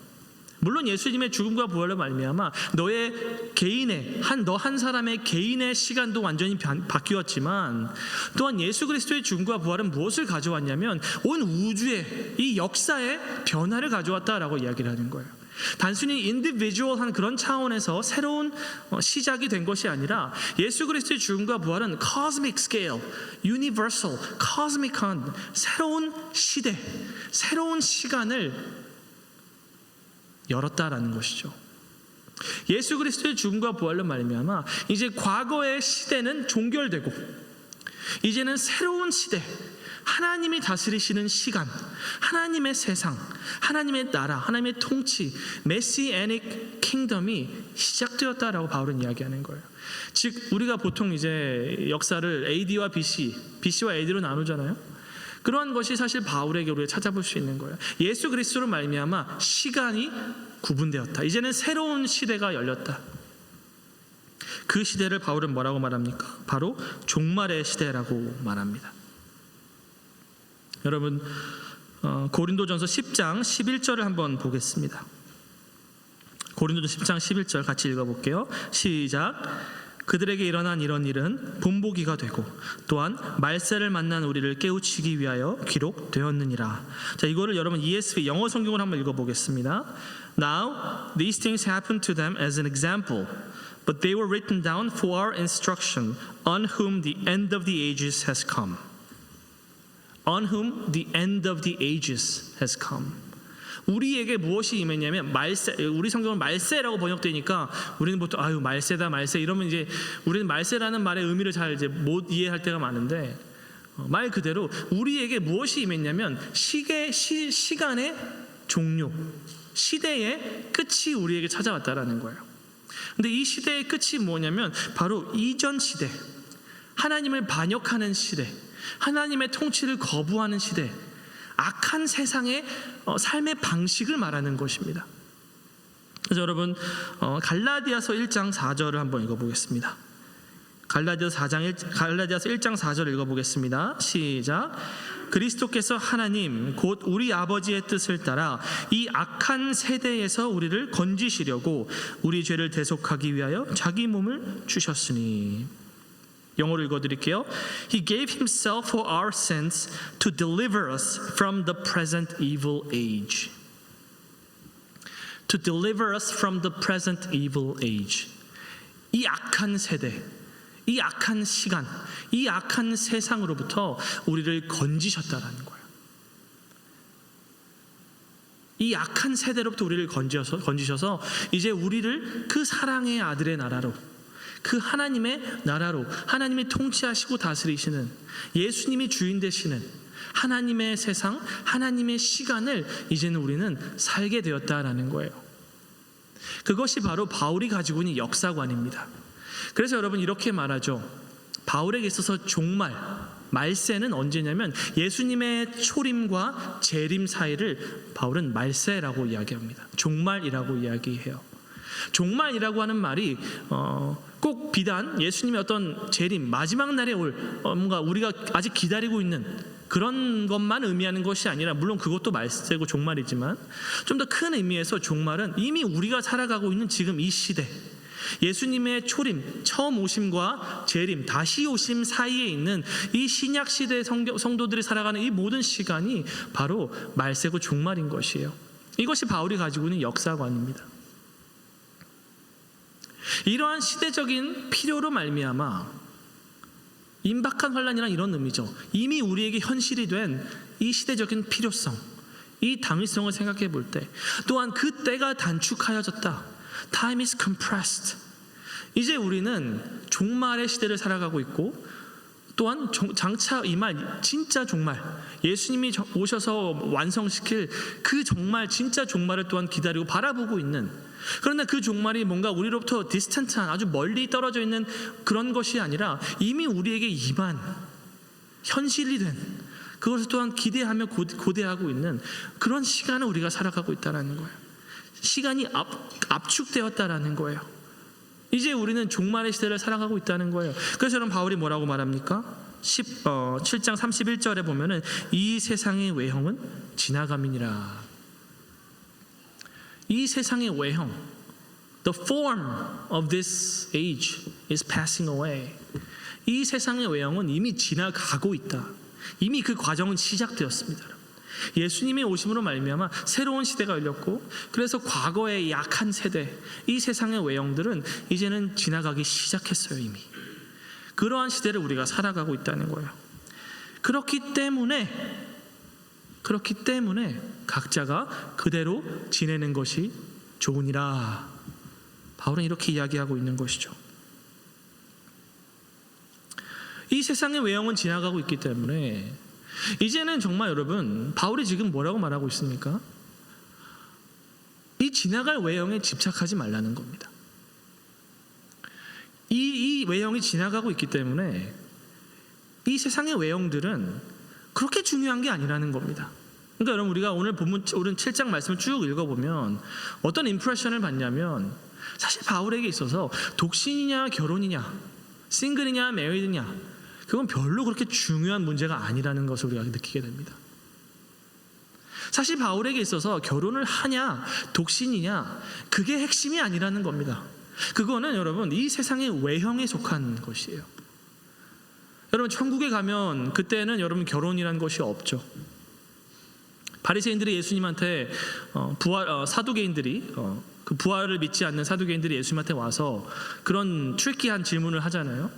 물론 예수님의 죽음과 부활로 말미암아 너의 개인의 너 한 사람의 개인의 시간도 완전히 바뀌었지만, 또한 예수 그리스도의 죽음과 부활은 무엇을 가져왔냐면 온 우주의 이 역사의 변화를 가져왔다라고 이야기를 하는 거예요. 단순히 인디비주얼한 그런 차원에서 새로운 시작이 된 것이 아니라, 예수 그리스도의 죽음과 부활은 cosmic scale, universal, cosmic한 새로운 시대, 새로운 시간을 열었다라는 것이죠. 예수 그리스도의 죽음과 부활로 말미암아 이제 과거의 시대는 종결되고 이제는 새로운 시대, 하나님이 다스리시는 시간, 하나님의 세상, 하나님의 나라, 하나님의 통치, 메시애닉 킹덤이 시작되었다라고 바울은 이야기하는 거예요. 즉 우리가 보통 이제 역사를 AD와 BC와 AD로 나누잖아요. 그러한 것이 사실 바울에게 우리가 찾아볼 수 있는 거예요. 예수 그리스도로 말미암아 시간이 구분되었다. 이제는 새로운 시대가 열렸다. 그 시대를 바울은 뭐라고 말합니까? 바로 종말의 시대라고 말합니다. 여러분 고린도전서 10장 11절을 한번 보겠습니다. 고린도전서 10장 11절 같이 읽어볼게요. 시작. 그들에게 일어난 이런 일은 본보기가 되고 또한 말세를 만난 우리를 깨우치기 위하여 기록되었느니라. 자, 이거를 여러분 ESV 영어 성경을 한번 읽어보겠습니다. Now these things happened to them as an example, but they were written down for our instruction, on whom the end of the ages has come. On whom the end of the ages has come. 우리에게 무엇이 임했냐면 말세, 우리 성경은 말세라고 번역되니까 우리는 보통 아유 말세다 말세 이러면 이제 우리는 말세라는 말의 의미를 잘 이제 못 이해할 때가 많은데, 말 그대로 우리에게 무엇이 임했냐면 시간의 종료, 시대의 끝이 우리에게 찾아왔다라는 거예요. 근데 이 시대의 끝이 뭐냐면 바로 이전 시대, 하나님을 반역하는 시대, 하나님의 통치를 거부하는 시대, 악한 세상의 삶의 방식을 말하는 것입니다. 그래서 여러분 갈라디아서 1장 4절을 한번 읽어보겠습니다. 갈라디아서 1장 4절 읽어보겠습니다. 시작. 그리스도께서 하나님 곧 우리 아버지의 뜻을 따라 이 악한 세대에서 우리를 건지시려고 우리 죄를 대속하기 위하여 자기 몸을 주셨으니. 영어로 읽어드릴게요. He gave himself for our sins to deliver us from the present evil age. To deliver us from the present evil age. 이 악한 세대, 이 악한 시간, 이 악한 세상으로부터 우리를 건지셨다라는 거예요. 이 악한 세대로부터 우리를 건지셔서 이제 우리를 그 사랑의 아들의 나라로, 그 하나님의 나라로, 하나님이 통치하시고 다스리시는, 예수님이 주인 되시는 하나님의 세상, 하나님의 시간을 이제는 우리는 살게 되었다라는 거예요. 그것이 바로 바울이 가지고 있는 역사관입니다. 그래서 여러분 이렇게 말하죠. 바울에게 있어서 종말, 말세는 언제냐면 예수님의 초림과 재림 사이를 바울은 말세라고 이야기합니다. 종말이라고 이야기해요. 종말이라고 하는 말이 꼭 비단 예수님의 어떤 재림, 마지막 날에 올 뭔가 우리가 아직 기다리고 있는 그런 것만 의미하는 것이 아니라, 물론 그것도 말세고 종말이지만 좀 더 큰 의미에서 종말은 이미 우리가 살아가고 있는 지금 이 시대, 예수님의 초림, 처음 오심과 재림, 다시 오심 사이에 있는 이 신약 시대의 성도들이 살아가는 이 모든 시간이 바로 말세고 종말인 것이에요. 이것이 바울이 가지고 있는 역사관입니다. 이러한 시대적인 필요로 말미암아 임박한 환란이란 이런 의미죠. 이미 우리에게 현실이 된 이 시대적인 필요성, 이 당위성을 생각해 볼 때, 또한 그 때가 단축하여졌다. Time is compressed. 이제 우리는 종말의 시대를 살아가고 있고, 또한 장차 임할 진짜 종말, 예수님이 오셔서 완성시킬 그 정말 진짜 종말을 또한 기다리고 바라보고 있는, 그러나 그 종말이 뭔가 우리로부터 디스턴트한, 아주 멀리 떨어져 있는 그런 것이 아니라 이미 우리에게 임한 현실이 된, 그것을 또한 기대하며 고대하고 있는 그런 시간을 우리가 살아가고 있다는 거예요. 시간이 압축되었다라는 거예요. 이제 우리는 종말의 시대를 살아가고 있다는 거예요. 그래서 여러분, 바울이 뭐라고 말합니까? 7장 31절에 보면은 이 세상의 외형은 지나감이니라. 이 세상의 외형, the form of this age is passing away. 이 세상의 외형은 이미 지나가고 있다. 이미 그 과정은 시작되었습니다. 예수님의 오심으로 말미암아 새로운 시대가 열렸고, 그래서 과거의 약한 세대, 이 세상의 외형들은 이제는 지나가기 시작했어요. 이미 그러한 시대를 우리가 살아가고 있다는 거예요. 그렇기 때문에 각자가 그대로 지내는 것이 좋으니라. 바울은 이렇게 이야기하고 있는 것이죠. 이 세상의 외형은 지나가고 있기 때문에 이제는 정말 여러분, 바울이 지금 뭐라고 말하고 있습니까? 이 지나갈 외형에 집착하지 말라는 겁니다. 이 외형이 지나가고 있기 때문에 이 세상의 외형들은 그렇게 중요한 게 아니라는 겁니다. 그러니까 여러분, 우리가 오늘 7장 말씀을 쭉 읽어보면 어떤 임프레션을 받냐면, 사실 바울에게 있어서 독신이냐 결혼이냐, 싱글이냐 메리드냐, 그건 별로 그렇게 중요한 문제가 아니라는 것을 우리가 느끼게 됩니다. 사실 바울에게 있어서 결혼을 하냐 독신이냐, 그게 핵심이 아니라는 겁니다. 그거는 여러분, 이 세상의 외형에 속한 것이에요. 여러분, 천국에 가면 그때는 여러분 결혼이라는 것이 없죠. 바리새인들이 예수님한테 사두개인들이 그 부활을 믿지 않는 사두개인들이 예수님한테 와서 그런 트리키한 질문을 하잖아요.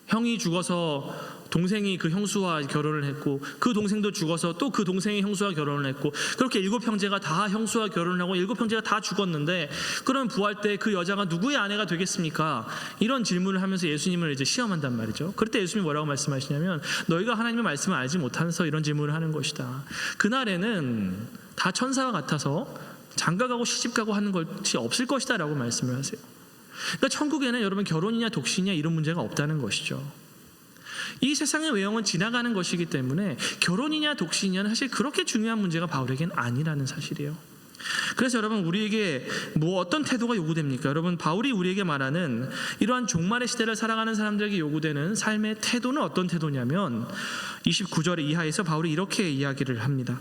형이 죽어서 동생이 그 형수와 결혼을 했고, 그 동생도 죽어서 또 그 동생이 형수와 결혼을 했고, 그렇게 7형제가 다 형수와 결혼을 하고 7형제가 다 죽었는데, 그럼 부활 때 그 여자가 누구의 아내가 되겠습니까? 이런 질문을 하면서 예수님을 이제 시험한단 말이죠. 그럴 때 예수님이 뭐라고 말씀하시냐면, 너희가 하나님의 말씀을 알지 못하면서 이런 질문을 하는 것이다. 그날에는 다 천사와 같아서 장가가고 시집가고 하는 것이 없을 것이다 라고 말씀을 하세요. 그러니까 천국에는 여러분 결혼이냐 독신이냐 이런 문제가 없다는 것이죠. 이 세상의 외형은 지나가는 것이기 때문에 결혼이냐 독신이냐는 사실 그렇게 중요한 문제가 바울에게는 아니라는 사실이에요. 그래서 여러분, 우리에게 어떤 태도가 요구됩니까? 여러분, 바울이 우리에게 말하는 이러한 종말의 시대를 살아가는 사람들에게 요구되는 삶의 태도는 어떤 태도냐면, 29절 이하에서 바울이 이렇게 이야기를 합니다.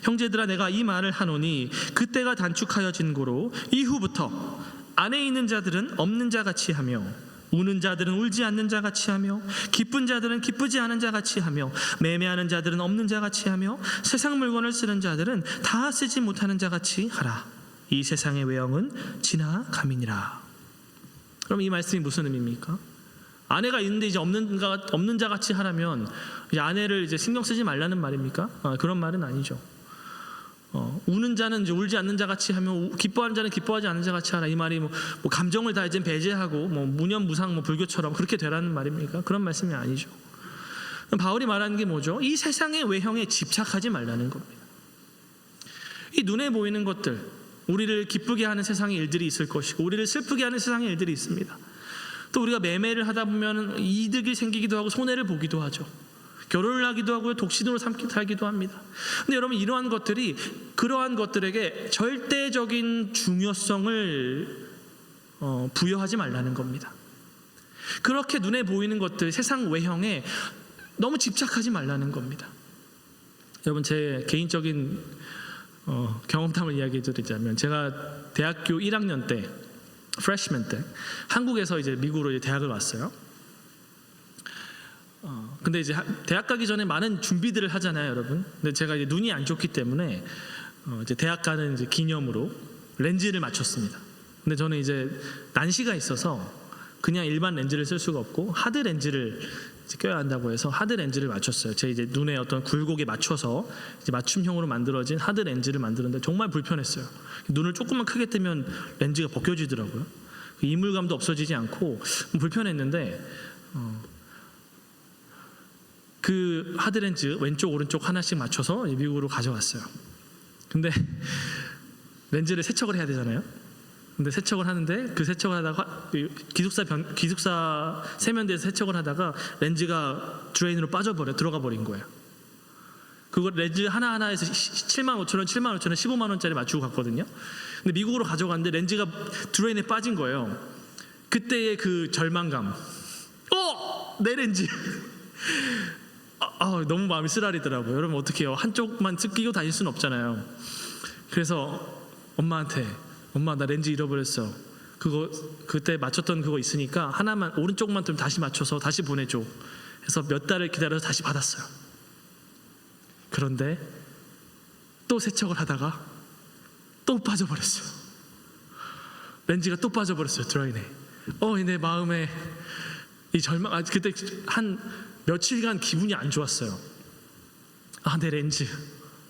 형제들아, 내가 이 말을 하노니 그때가 단축하여진 고로 이후부터 안에 있는 자들은 없는 자 같이 하며, 우는 자들은 울지 않는 자 같이 하며, 기쁜 자들은 기쁘지 않은 자 같이 하며, 매매하는 자들은 없는 자 같이 하며, 세상 물건을 쓰는 자들은 다 쓰지 못하는 자 같이 하라. 이 세상의 외형은 지나감이니라. 그럼 이 말씀이 무슨 의미입니까? 아내가 있는데 이제 없는 자 같이 하라면 이제 아내를 이제 신경 쓰지 말라는 말입니까? 그런 말은 아니죠. 우는 자는 이제 울지 않는 자 같이 하며, 기뻐하는 자는 기뻐하지 않는 자 같이 하라. 이 말이 뭐 감정을 다 이제 배제하고 무념무상 불교처럼 그렇게 되라는 말입니까? 그런 말씀이 아니죠. 바울이 말하는 게 뭐죠? 이 세상의 외형에 집착하지 말라는 겁니다. 이 눈에 보이는 것들, 우리를 기쁘게 하는 세상의 일들이 있을 것이고, 우리를 슬프게 하는 세상의 일들이 있습니다. 또 우리가 매매를 하다 보면 이득이 생기기도 하고 손해를 보기도 하죠. 결혼을 하기도 하고요, 독신으로 살기도 합니다. 근데 여러분, 이러한 것들이 그러한 것들에게 절대적인 중요성을 부여하지 말라는 겁니다. 그렇게 눈에 보이는 것들, 세상 외형에 너무 집착하지 말라는 겁니다. 여러분, 제 개인적인 경험담을 이야기해 드리자면, 제가 대학교 1학년 때, 프레시맨 때 한국에서 이제 미국으로 이제 대학을 왔어요. 근데 이제 대학 가기 전에 많은 준비들을 하잖아요, 여러분. 근데 제가 이제 눈이 안 좋기 때문에 이제 대학 가는 이제 기념으로 렌즈를 맞췄습니다. 근데 저는 이제 난시가 있어서 그냥 일반 렌즈를 쓸 수가 없고 하드 렌즈를 이제 껴야 한다고 해서 하드 렌즈를 맞췄어요. 제 이제 눈에 어떤 굴곡에 맞춰서 이제 맞춤형으로 만들어진 하드 렌즈를 만드는데 정말 불편했어요. 눈을 조금만 크게 뜨면 렌즈가 벗겨지더라고요. 이물감도 없어지지 않고 불편했는데 그 하드 렌즈 왼쪽 오른쪽 하나씩 맞춰서 미국으로 가져왔어요. 근데 렌즈를 세척을 해야 되잖아요. 근데 세척을 하는데 그 세척을 하다가 기숙사 세면대에서 세척을 하다가 렌즈가 드레인으로 들어가 버린 거예요. 그거 렌즈 하나하나에서 75,000원, 15만 원짜리 맞추고 갔거든요. 근데 미국으로 가져갔는데 렌즈가 드레인에 빠진 거예요. 그때의 그 절망감. 내 렌즈. 너무 마음이 쓰라리더라고요. 여러분 어떻게 해요? 한쪽만 끼고 다닐 수는 없잖아요. 그래서 엄마한테 엄마 나 렌즈 잃어버렸어. 그때 맞췄던 그거 있으니까 하나만 오른쪽만 좀 다시 맞춰서 다시 보내줘. 해서 몇 달을 기다려서 다시 받았어요. 그런데 또 세척을 하다가 또 빠져버렸어요. 렌즈가 또 빠져버렸어요. 드라이네. 내 마음에 이 절망. 그때 한 며칠간 기분이 안 좋았어요. 내 렌즈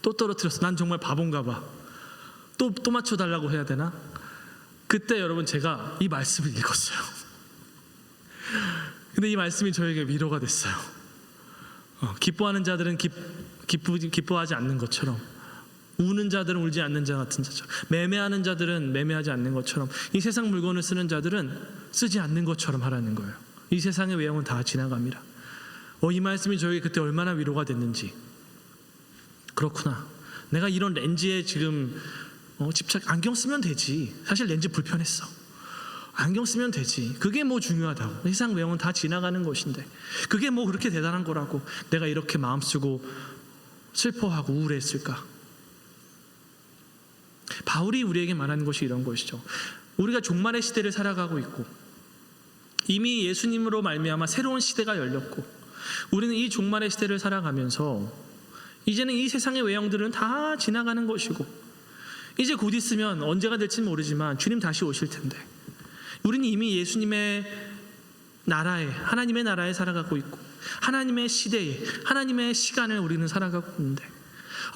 또 떨어뜨렸어. 난 정말 바본가 봐. 또 맞춰달라고 해야 되나? 그때 여러분 제가 이 말씀을 읽었어요. 근데 이 말씀이 저에게 위로가 됐어요. 기뻐하는 자들은 기뻐하지 않는 것처럼, 우는 자들은 울지 않는 자 같은 자처럼, 매매하는 자들은 매매하지 않는 것처럼, 이 세상 물건을 쓰는 자들은 쓰지 않는 것처럼 하라는 거예요. 이 세상의 외형은 다 지나갑니다. 이 말씀이 저에게 그때 얼마나 위로가 됐는지. 그렇구나. 내가 이런 렌즈에 지금 안경 쓰면 되지. 사실 렌즈 불편했어. 안경 쓰면 되지. 그게 뭐 중요하다고. 세상 외형은 다 지나가는 것인데 그게 뭐 그렇게 대단한 거라고 내가 이렇게 마음 쓰고 슬퍼하고 우울했을까. 바울이 우리에게 말하는 것이 이런 것이죠. 우리가 종말의 시대를 살아가고 있고 이미 예수님으로 말미암아 새로운 시대가 열렸고 우리는 이 종말의 시대를 살아가면서 이제는 이 세상의 외형들은 다 지나가는 것이고 이제 곧 있으면 언제가 될지는 모르지만 주님 다시 오실 텐데 우리는 이미 예수님의 나라에, 하나님의 나라에 살아가고 있고 하나님의 시대에, 하나님의 시간을 우리는 살아가고 있는데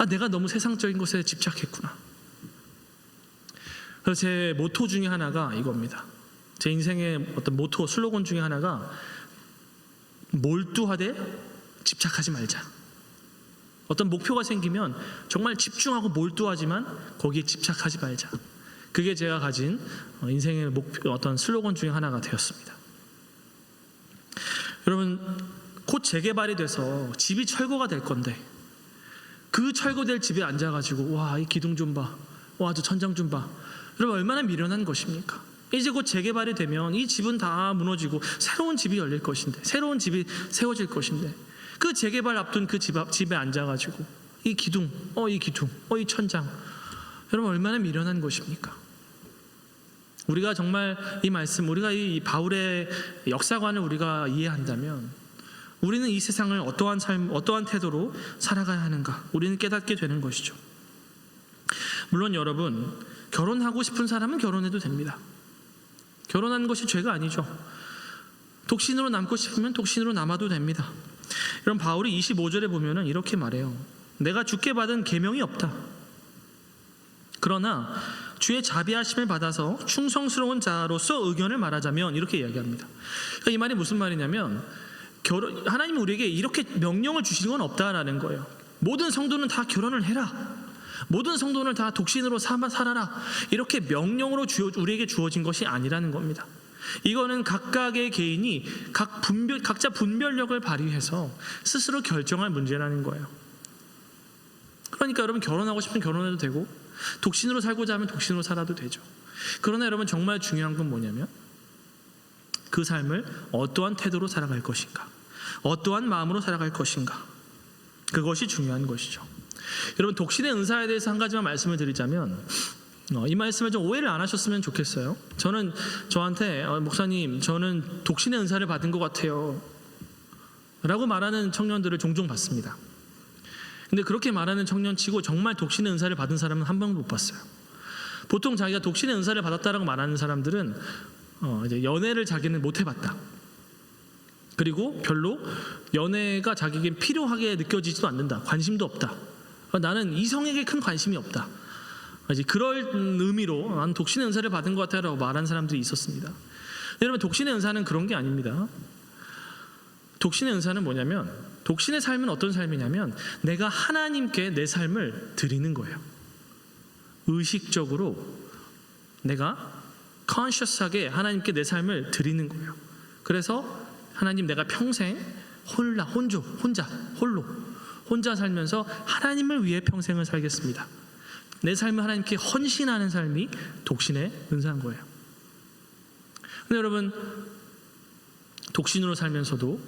내가 너무 세상적인 것에 집착했구나. 그래서 제 모토 중에 하나가 이겁니다. 제 인생의 어떤 모토, 슬로건 중에 하나가 몰두하되 집착하지 말자. 어떤 목표가 생기면 정말 집중하고 몰두하지만 거기에 집착하지 말자. 그게 제가 가진 인생의 목표, 어떤 슬로건 중에 하나가 되었습니다. 여러분 곧 재개발이 돼서 집이 철거가 될 건데 그 철거될 집에 앉아가지고 이 기둥 좀 봐, 저 천장 좀 봐. 여러분 얼마나 미련한 것입니까? 이제 곧 재개발이 되면 이 집은 다 무너지고 새로운 집이 열릴 것인데, 새로운 집이 세워질 것인데 그 재개발 앞둔 그 집에 앉아가지고 이 기둥, 이 천장, 여러분 얼마나 미련한 것입니까? 우리가 정말 이 말씀, 우리가 이 바울의 역사관을 우리가 이해한다면 우리는 이 세상을 어떠한 삶, 어떠한 태도로 살아가야 하는가 우리는 깨닫게 되는 것이죠. 물론 여러분 결혼하고 싶은 사람은 결혼해도 됩니다. 결혼하는 것이 죄가 아니죠. 독신으로 남고 싶으면 독신으로 남아도 됩니다. 여러분 바울이 25절에 보면은 이렇게 말해요. 내가 주께 받은 계명이 없다. 그러나 주의 자비하심을 받아서 충성스러운 자로서 의견을 말하자면 이렇게 이야기합니다. 그러니까 이 말이 무슨 말이냐면 하나님은 우리에게 이렇게 명령을 주시는 건 없다라는 거예요. 모든 성도는 다 결혼을 해라. 모든 성도는 다 독신으로 살아라. 이렇게 명령으로 우리에게 주어진 것이 아니라는 겁니다. 이거는 각각의 개인이 각자 분별력을 발휘해서 스스로 결정할 문제라는 거예요. 그러니까 여러분 결혼하고 싶으면 결혼해도 되고 독신으로 살고자 하면 독신으로 살아도 되죠. 그러나 여러분 정말 중요한 건 뭐냐면 그 삶을 어떠한 태도로 살아갈 것인가, 어떠한 마음으로 살아갈 것인가, 그것이 중요한 것이죠. 여러분 독신의 은사에 대해서 한 가지만 말씀을 드리자면 이 말씀을 좀 오해를 안 하셨으면 좋겠어요. 저는 저한테 목사님 저는 독신의 은사를 받은 것 같아요 라고 말하는 청년들을 종종 봤습니다. 근데 그렇게 말하는 청년치고 정말 독신의 은사를 받은 사람은 한 명도 못 봤어요. 보통 자기가 독신의 은사를 받았다라고 말하는 사람들은 이제 연애를 자기는 못 해봤다. 그리고 별로 연애가 자기에게 필요하게 느껴지지도 않는다. 관심도 없다. 나는 이성에게 큰 관심이 없다. 이제 그런 의미로 나는 독신의 은사를 받은 것 같아라고 말하는 사람들이 있었습니다. 여러분, 독신의 은사는 그런 게 아닙니다. 독신의 은사는 뭐냐면, 독신의 삶은 어떤 삶이냐면 내가 하나님께 내 삶을 드리는 거예요. 의식적으로 내가 conscious하게 하나님께 내 삶을 드리는 거예요. 그래서 하나님, 내가 평생 혼자 살면서 하나님을 위해 평생을 살겠습니다. 내 삶을 하나님께 헌신하는 삶이 독신의 은사인 거예요. 근데 여러분, 독신으로 살면서도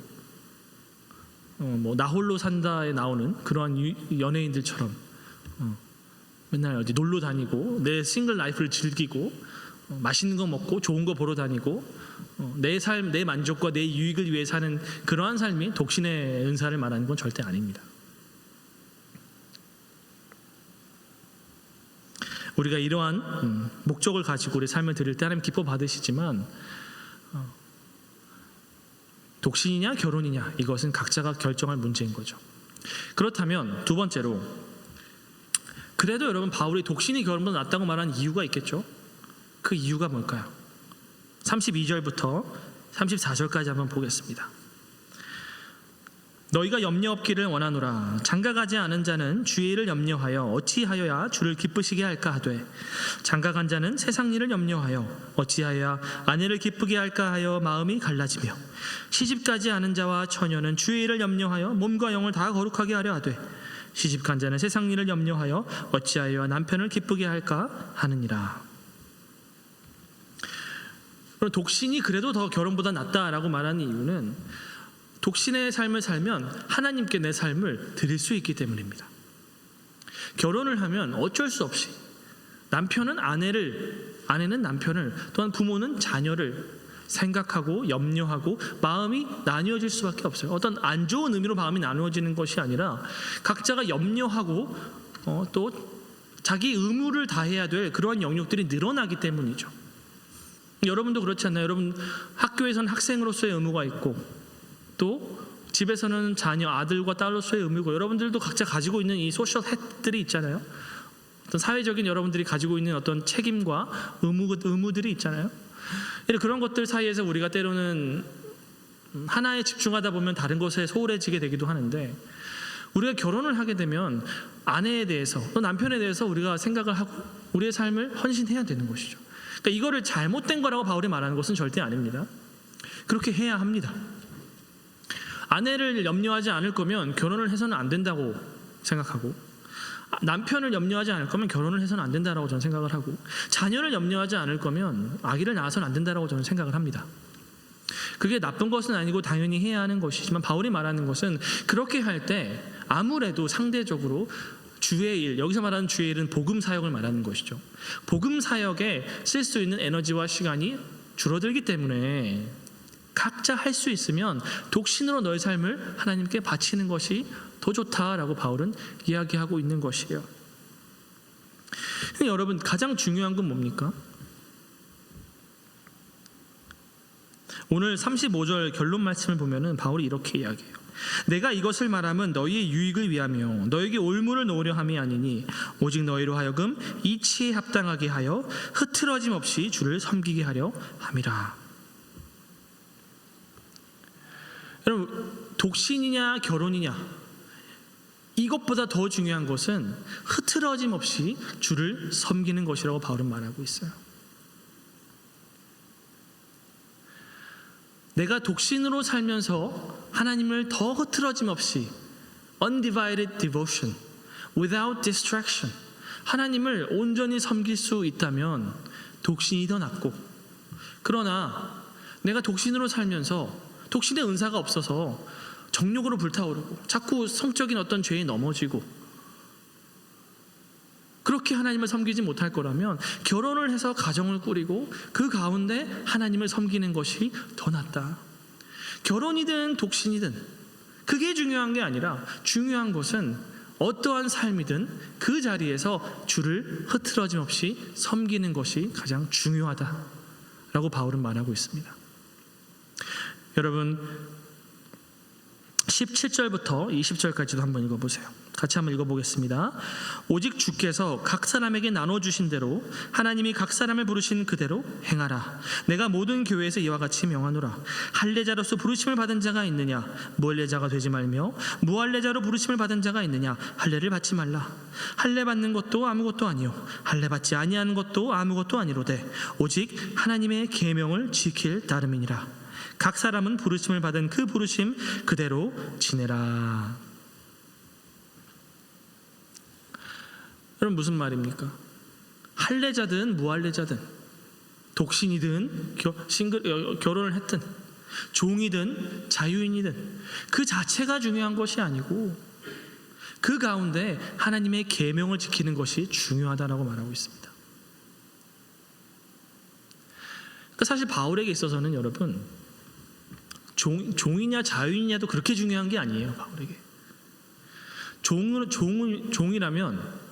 나 홀로 산다에 나오는 그러한 연예인들처럼 맨날 어디 놀러 다니고 내 싱글 라이프를 즐기고 맛있는 거 먹고 좋은 거 보러 다니고 내 삶, 내 만족과 내 유익을 위해 사는 그러한 삶이 독신의 은사를 말하는 건 절대 아닙니다. 우리가 이러한 목적을 가지고 우리 삶을 드릴 때 하나님 기뻐 받으시지만 독신이냐 결혼이냐, 이것은 각자가 결정할 문제인 거죠. 그렇다면 두 번째로, 그래도 여러분 바울이 독신이 결혼보다 낫다고 말한 이유가 있겠죠. 그 이유가 뭘까요? 32절부터 34절까지 한번 보겠습니다. 너희가 염려 없기를 원하노라. 장가가지 않은 자는 주의 일을 염려하여 어찌하여야 주를 기쁘시게 할까 하되, 장가간 자는 세상 일을 염려하여 어찌하여야 아내를 기쁘게 할까 하여 마음이 갈라지며, 시집가지 않은 자와 처녀는 주의 일을 염려하여 몸과 영을 다 거룩하게 하려 하되, 시집간 자는 세상 일을 염려하여 어찌하여야 남편을 기쁘게 할까 하느니라. 독신이 그래도 더 결혼보다 낫다라고 말하는 이유는, 독신의 삶을 살면 하나님께 내 삶을 드릴 수 있기 때문입니다. 결혼을 하면 어쩔 수 없이 남편은 아내는 남편을, 또한 부모는 자녀를 생각하고 염려하고 마음이 나뉘어질 수밖에 없어요. 어떤 안 좋은 의미로 마음이 나누어지는 것이 아니라 각자가 염려하고 또 자기 의무를 다해야 될 그러한 영역들이 늘어나기 때문이죠. 여러분도 그렇지 않나요? 여러분 학교에서는 학생으로서의 의무가 있고, 또 집에서는 자녀, 아들과 딸로서의 의무고, 여러분들도 각자 가지고 있는 이 소셜 햇들이 있잖아요. 어떤 사회적인 여러분들이 가지고 있는 어떤 책임과 의무들이 있잖아요. 그런 것들 사이에서 우리가 때로는 하나에 집중하다 보면 다른 것에 소홀해지게 되기도 하는데, 우리가 결혼을 하게 되면 아내에 대해서 또 남편에 대해서 우리가 생각을 하고 우리의 삶을 헌신해야 되는 것이죠. 그러니까 이거를 잘못된 거라고 바울이 말하는 것은 절대 아닙니다. 그렇게 해야 합니다. 아내를 염려하지 않을 거면 결혼을 해서는 안 된다고 생각하고, 남편을 염려하지 않을 거면 결혼을 해서는 안 된다라고 저는 생각을 하고, 자녀를 염려하지 않을 거면 아기를 낳아서는 안 된다라고 저는 생각을 합니다. 그게 나쁜 것은 아니고 당연히 해야 하는 것이지만, 바울이 말하는 것은 그렇게 할 때 아무래도 상대적으로 주의 일, 여기서 말하는 주의 일은 복음 사역을 말하는 것이죠. 복음 사역에 쓸 수 있는 에너지와 시간이 줄어들기 때문에 각자 할 수 있으면 독신으로 너의 삶을 하나님께 바치는 것이 더 좋다라고 바울은 이야기하고 있는 것이에요. 근데 여러분, 가장 중요한 건 뭡니까? 오늘 35절 결론 말씀을 보면은 바울이 이렇게 이야기해요. 내가 이것을 말하면 너희의 유익을 위하며 너에게 올무를 놓으려 함이 아니니, 오직 너희로 하여금 이치에 합당하게 하여 흐트러짐 없이 주를 섬기게 하려 함이라. 여러분, 독신이냐 결혼이냐, 이것보다 더 중요한 것은 흐트러짐 없이 주를 섬기는 것이라고 바울은 말하고 있어요. 내가 독신으로 살면서 하나님을 더 흐트러짐 없이 undivided devotion, without distraction, 하나님을 온전히 섬길 수 있다면 독신이 더 낫고, 그러나 내가 독신으로 살면서 독신의 은사가 없어서 정욕으로 불타오르고 자꾸 성적인 어떤 죄에 넘어지고 그렇게 하나님을 섬기지 못할 거라면 결혼을 해서 가정을 꾸리고 그 가운데 하나님을 섬기는 것이 더 낫다. 결혼이든 독신이든 그게 중요한 게 아니라, 중요한 것은 어떠한 삶이든 그 자리에서 주를 흐트러짐 없이 섬기는 것이 가장 중요하다라고 바울은 말하고 있습니다. 여러분 17절부터 20절까지도 한번 읽어보세요. 같이 한번 읽어보겠습니다. 오직 주께서 각 사람에게 나눠주신 대로 하나님이 각 사람을 부르신 그대로 행하라. 내가 모든 교회에서 이와 같이 명하노라. 할례자로서 부르심을 받은 자가 있느냐 무할례자가 되지 말며, 무할례자로 부르심을 받은 자가 있느냐 할례를 받지 말라. 할례 받는 것도 아무것도 아니요 할례 받지 아니하는 것도 아무것도 아니로되 오직 하나님의 계명을 지킬 따름이니라. 각 사람은 부르심을 받은 그 부르심 그대로 지내라. 여러분 무슨 말입니까? 할례자든 무할례자든, 독신이든 결혼을 했든, 종이든 자유인이든 그 자체가 중요한 것이 아니고 그 가운데 하나님의 계명을 지키는 것이 중요하다라고 말하고 있습니다. 그러니까 사실 바울에게 있어서는 여러분 종이냐 자유인이냐도 그렇게 중요한 게 아니에요. 바울에게 종이라면,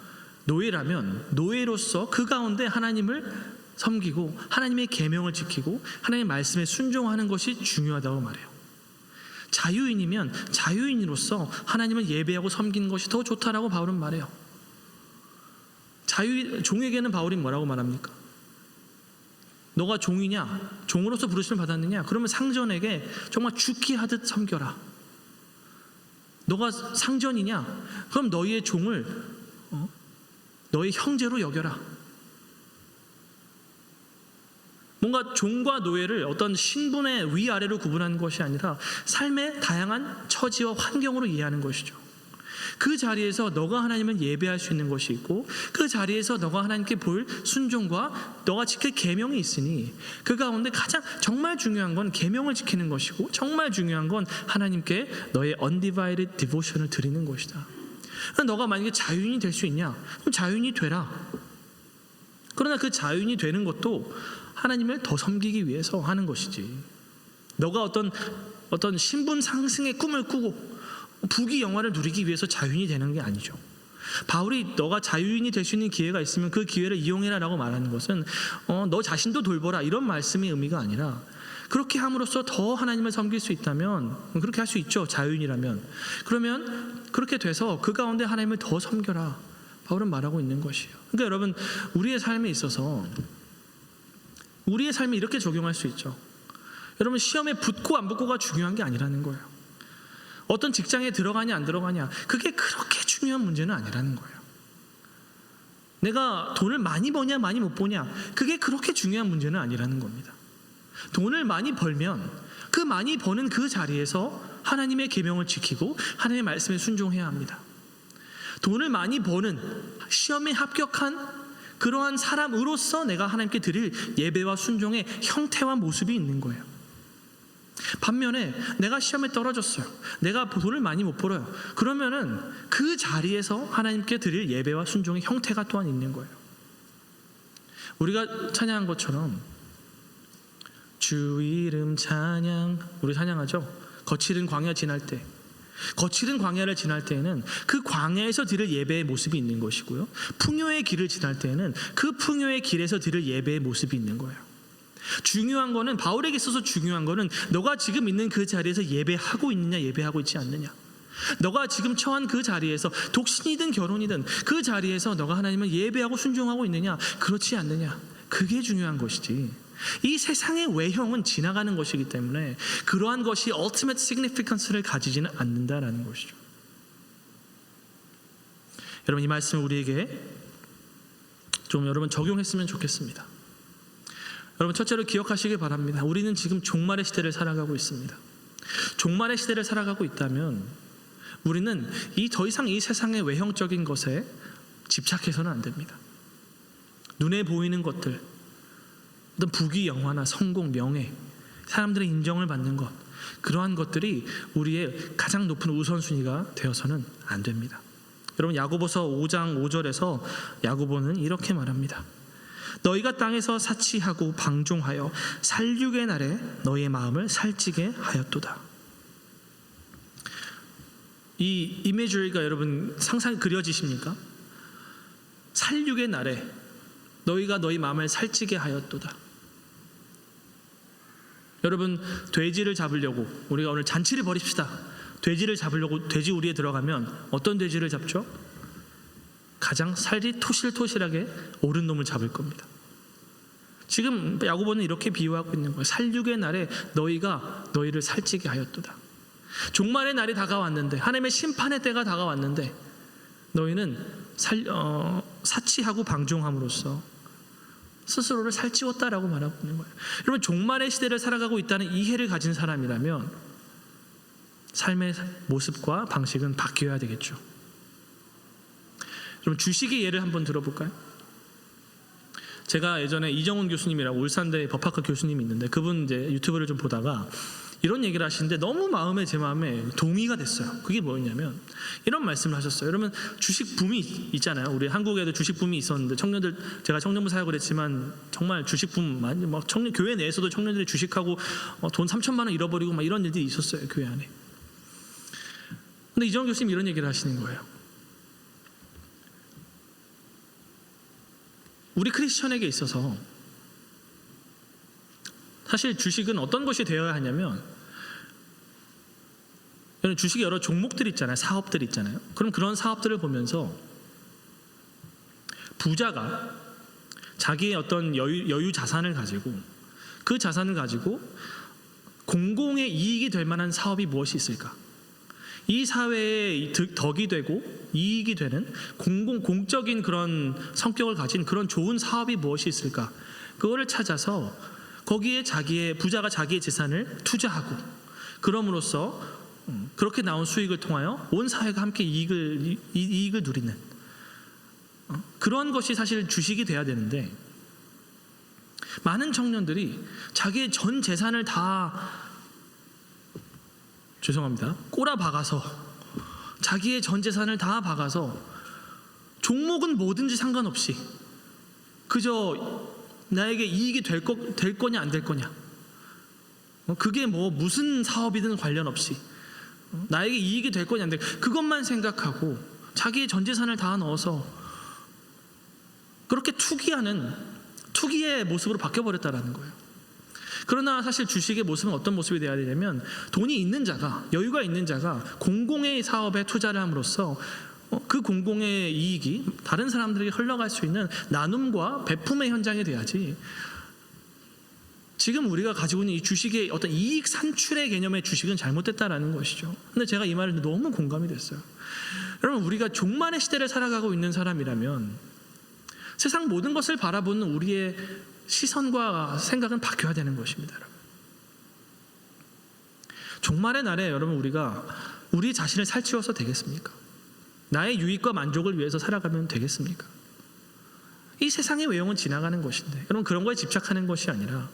노예라면 노예로서 그 가운데 하나님을 섬기고 하나님의 계명을 지키고 하나님의 말씀에 순종하는 것이 중요하다고 말해요. 자유인이면 자유인으로서 하나님을 예배하고 섬기는 것이 더 좋다라고 바울은 말해요. 종에게는 바울이 뭐라고 말합니까? 너가 종이냐? 종으로서 부르심을 받았느냐? 그러면 상전에게 정말 죽기 하듯 섬겨라. 너가 상전이냐? 그럼 너희의 종을 너희 형제로 여겨라. 뭔가 종과 노예를 어떤 신분의 위아래로 구분하는 것이 아니라 삶의 다양한 처지와 환경으로 이해하는 것이죠. 그 자리에서 너가 하나님을 예배할 수 있는 것이 있고, 그 자리에서 너가 하나님께 보일 순종과 너가 지킬 계명이 있으니 그 가운데 가장 정말 중요한 건 계명을 지키는 것이고, 정말 중요한 건 하나님께 너의 undivided devotion을 드리는 것이다. 너가 만약에 자유인이 될 수 있냐? 그럼 자유인이 되라. 그러나 그 자유인이 되는 것도 하나님을 더 섬기기 위해서 하는 것이지, 너가 어떤 신분 상승의 꿈을 꾸고 부귀 영화를 누리기 위해서 자유인이 되는 게 아니죠. 바울이 너가 자유인이 될 수 있는 기회가 있으면 그 기회를 이용해라 라고 말하는 것은 너 자신도 돌보라 이런 말씀의 의미가 아니라, 그렇게 함으로써 더 하나님을 섬길 수 있다면 그렇게 할 수 있죠. 자유인이라면. 그러면 그렇게 돼서 그 가운데 하나님을 더 섬겨라, 바울은 말하고 있는 것이에요. 그러니까 여러분 우리의 삶에 있어서 우리의 삶에 이렇게 적용할 수 있죠. 여러분 시험에 붙고 안 붙고가 중요한 게 아니라는 거예요. 어떤 직장에 들어가냐 안 들어가냐 그게 그렇게 중요한 문제는 아니라는 거예요. 내가 돈을 많이 버냐 많이 못 버냐 그게 그렇게 중요한 문제는 아니라는 겁니다. 돈을 많이 벌면 그 많이 버는 그 자리에서 하나님의 계명을 지키고 하나님의 말씀에 순종해야 합니다. 돈을 많이 버는 시험에 합격한 그러한 사람으로서 내가 하나님께 드릴 예배와 순종의 형태와 모습이 있는 거예요. 반면에 내가 시험에 떨어졌어요. 내가 돈을 많이 못 벌어요. 그러면은 그 자리에서 하나님께 드릴 예배와 순종의 형태가 또한 있는 거예요. 우리가 찬양한 것처럼 주 이름 찬양, 우리 찬양하죠. 거칠은 광야 지날 때, 거칠은 광야를 지날 때에는 그 광야에서 드릴 예배의 모습이 있는 것이고요, 풍요의 길을 지날 때에는 그 풍요의 길에서 드릴 예배의 모습이 있는 거예요. 중요한 거는, 바울에게 있어서 중요한 거는 너가 지금 있는 그 자리에서 예배하고 있느냐 예배하고 있지 않느냐, 너가 지금 처한 그 자리에서 독신이든 결혼이든 그 자리에서 너가 하나님을 예배하고 순종하고 있느냐 그렇지 않느냐, 그게 중요한 것이지 이 세상의 외형은 지나가는 것이기 때문에 그러한 것이 ultimate significance를 가지지는 않는다라는 것이죠. 여러분 이 말씀을 우리에게 좀 여러분 적용했으면 좋겠습니다. 여러분 첫째로 기억하시길 바랍니다. 우리는 지금 종말의 시대를 살아가고 있습니다. 종말의 시대를 살아가고 있다면 우리는 더 이상 이 세상의 외형적인 것에 집착해서는 안 됩니다. 눈에 보이는 것들, 어떤 부귀 영화나 성공, 명예, 사람들의 인정을 받는 것, 그러한 것들이 우리의 가장 높은 우선순위가 되어서는 안 됩니다. 여러분 야고보서 5장 5절에서 야고보는 이렇게 말합니다. 너희가 땅에서 사치하고 방종하여 살육의 날에 너희의 마음을 살찌게 하였도다. 이 이미지가 여러분 상상 그려지십니까? 살육의 날에 너희가 너희 마음을 살찌게 하였도다. 여러분, 돼지를 잡으려고 우리가 오늘 잔치를 벌입시다. 돼지를 잡으려고 돼지 우리에 들어가면 어떤 돼지를 잡죠? 가장 살이 토실토실하게 오른 놈을 잡을 겁니다. 지금 야고보는 이렇게 비유하고 있는 거예요. 살육의 날에 너희가 너희를 살찌게 하였도다. 종말의 날이 다가왔는데, 하나님의 심판의 때가 다가왔는데 너희는 사치하고 방종함으로써 스스로를 살찌웠다라고 말하고 있는 거예요. 여러분, 종말의 시대를 살아가고 있다는 이해를 가진 사람이라면 삶의 모습과 방식은 바뀌어야 되겠죠. 여러분, 주식의 예를 한번 들어볼까요? 제가 예전에 이정훈 교수님이라고 울산대 법학과 교수님이 있는데, 그분 이제 유튜브를 좀 보다가 이런 얘기를 하시는데 너무 제 마음에 동의가 됐어요. 그게 뭐였냐면 이런 말씀을 하셨어요. 여러분, 주식 붐이 있잖아요. 우리 한국에도 주식 붐이 있었는데, 청년들, 제가 청년부 사역을 했지만 정말 주식 붐 많이, 막 교회 내에서도 청년들이 주식하고 돈 3천만 원 잃어버리고 막 이런 일들이 있었어요, 교회 안에. 근데 이정훈 교수님이 이런 얘기를 하시는 거예요. 우리 크리스천에게 있어서 사실 주식은 어떤 것이 되어야 하냐면, 주식에 여러 종목들이 있잖아요. 사업들이 있잖아요. 그럼 그런 사업들을 보면서 부자가 자기의 어떤 여유 자산을 가지고, 그 자산을 가지고 공공의 이익이 될 만한 사업이 무엇이 있을까? 이 사회에 덕이 되고 이익이 되는 공적인 그런 성격을 가진 그런 좋은 사업이 무엇이 있을까? 그거를 찾아서 거기에 부자가 자기의 재산을 투자하고, 그럼으로써 그렇게 나온 수익을 통하여 온 사회가 함께 이익을 누리는 그런 것이 사실 주식이 돼야 되는데, 많은 청년들이 자기의 전 재산을 다 꼬라박아서, 자기의 전 재산을 다 박아서 종목은 뭐든지 상관없이 그저 나에게 이익이 될 거냐 안 될 거냐, 그게 무슨 사업이든 관련 없이 나에게 이익이 될 거냐 안 될 거냐, 그것만 생각하고 자기의 전 재산을 다 넣어서 그렇게 투기의 모습으로 바뀌어버렸다라는 거예요. 그러나 사실 주식의 모습은 어떤 모습이 되어야 되냐면, 돈이 있는 자가, 여유가 있는 자가 공공의 사업에 투자를 함으로써 그 공공의 이익이 다른 사람들에게 흘러갈 수 있는 나눔과 배품의 현장이 돼야지, 지금 우리가 가지고 있는 이 주식의 어떤 이익 산출의 개념의 주식은 잘못됐다라는 것이죠. 근데 제가 이 말을 너무 공감이 됐어요. 여러분, 우리가 종말의 시대를 살아가고 있는 사람이라면 세상 모든 것을 바라보는 우리의 시선과 생각은 바뀌어야 되는 것입니다. 여러분, 종말의 날에 여러분, 우리가 우리 자신을 살찌워서 되겠습니까? 나의 유익과 만족을 위해서 살아가면 되겠습니까? 이 세상의 외형은 지나가는 것인데, 여러분, 그런 거에 집착하는 것이 아니라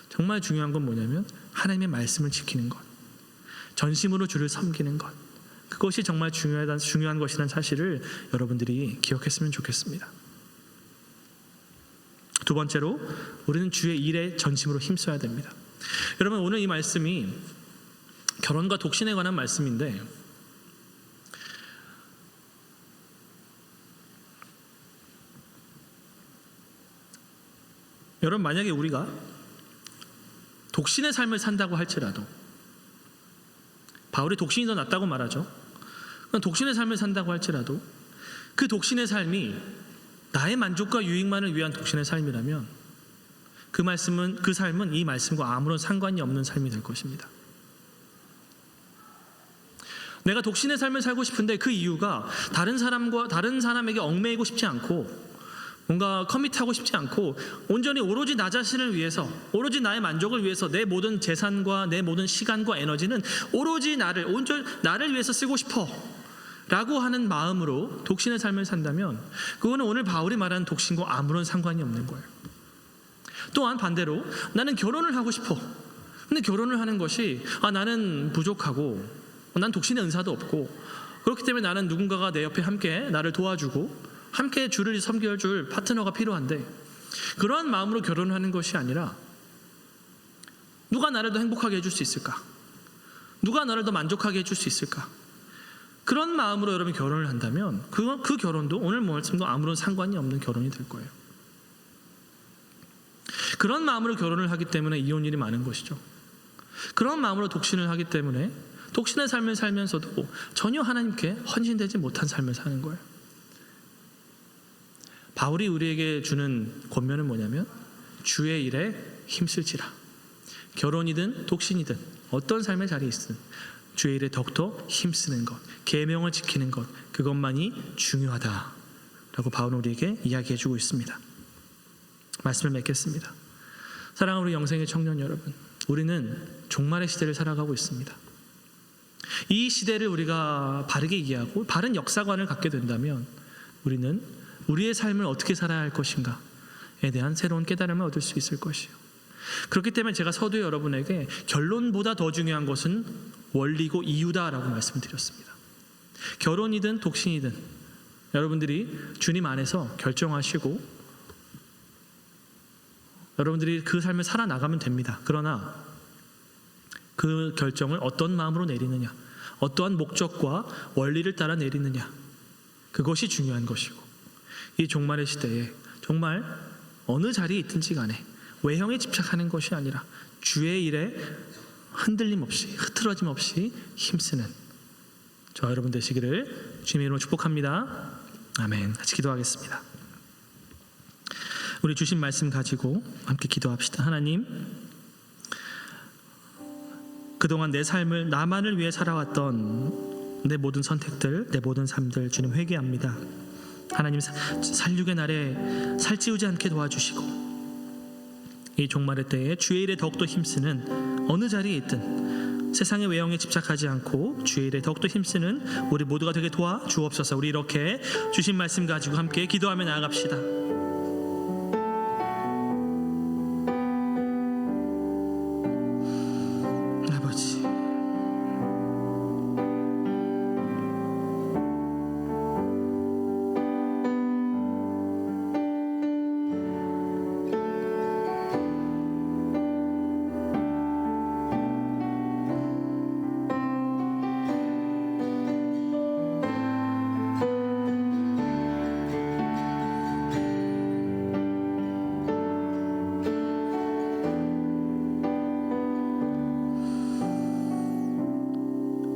정말 중요한 건 뭐냐면 하나님의 말씀을 지키는 것, 전심으로 주를 섬기는 것, 그것이 정말 중요한 것이라는 사실을 여러분들이 기억했으면 좋겠습니다. 두 번째로, 우리는 주의 일에 전심으로 힘써야 됩니다. 여러분, 오늘 이 말씀이 결혼과 독신에 관한 말씀인데, 여러분, 만약에 우리가 독신의 삶을 산다고 할지라도, 바울이 독신이 더 낫다고 말하죠. 독신의 삶을 산다고 할지라도 그 독신의 삶이 나의 만족과 유익만을 위한 독신의 삶이라면 그 삶은 이 말씀과 아무런 상관이 없는 삶이 될 것입니다. 내가 독신의 삶을 살고 싶은데 그 이유가 다른 사람에게 얽매이고 싶지 않고, 뭔가 커밋하고 싶지 않고, 온전히 오로지 나 자신을 위해서, 오로지 나의 만족을 위해서 내 모든 재산과 내 모든 시간과 에너지는 오로지 나를 위해서 쓰고 싶어 라고 하는 마음으로 독신의 삶을 산다면, 그거는 오늘 바울이 말하는 독신과 아무런 상관이 없는 거예요. 또한 반대로 나는 결혼을 하고 싶어. 근데 결혼을 하는 것이 나는 부족하고 난 독신의 은사도 없고, 그렇기 때문에 나는 누군가가 내 옆에 함께 나를 도와주고 함께 주를 섬겨줄 파트너가 필요한데, 그러한 마음으로 결혼을 하는 것이 아니라 누가 나를 더 행복하게 해줄 수 있을까? 누가 나를 더 만족하게 해줄 수 있을까? 그런 마음으로 여러분 결혼을 한다면 그 결혼도 오늘 말씀도 아무런 상관이 없는 결혼이 될 거예요. 그런 마음으로 결혼을 하기 때문에 이혼율이 많은 것이죠. 그런 마음으로 독신을 하기 때문에 독신의 삶을 살면서도 전혀 하나님께 헌신되지 못한 삶을 사는 거예요. 바울이 우리에게 주는 권면은 뭐냐면 주의 일에 힘쓸지라. 결혼이든 독신이든 어떤 삶의 자리에 있든 주의 일에 더욱더 힘쓰는 것, 계명을 지키는 것, 그것만이 중요하다라고 바울은 우리에게 이야기해주고 있습니다. 말씀을 맺겠습니다. 사랑하는 우리 영생의 청년 여러분, 우리는 종말의 시대를 살아가고 있습니다. 이 시대를 우리가 바르게 이해하고 바른 역사관을 갖게 된다면 우리는 우리의 삶을 어떻게 살아야 할 것인가에 대한 새로운 깨달음을 얻을 수 있을 것이요. 그렇기 때문에 제가 서두에 여러분에게 결론보다 더 중요한 것은 원리고 이유다라고 말씀드렸습니다. 결혼이든 독신이든 여러분들이 주님 안에서 결정하시고 여러분들이 그 삶을 살아나가면 됩니다. 그러나 그 결정을 어떤 마음으로 내리느냐, 어떠한 목적과 원리를 따라 내리느냐, 그것이 중요한 것이고, 이 종말의 시대에 정말 어느 자리에 있든지 간에 외형에 집착하는 것이 아니라 주의 일에 흔들림 없이, 흐트러짐 없이 힘쓰는 저와 여러분 되시기를 주님의 이름으로 축복합니다. 아멘. 같이 기도하겠습니다. 우리 주신 말씀 가지고 함께 기도합시다. 하나님, 그동안 내 삶을 나만을 위해 살아왔던 내 모든 선택들, 내 모든 삶들 주님 회개합니다. 하나님, 살육의 날에 살찌우지 않게 도와주시고 이 종말의 때에 주의 일에 더욱더 힘쓰는 어느 자리에 있든 세상의 외형에 집착하지 않고 주의 일에 더욱더 힘쓰는 우리 모두가 되게 도와주옵소서. 우리 이렇게 주신 말씀 가지고 함께 기도하며 나아갑시다. 아버지,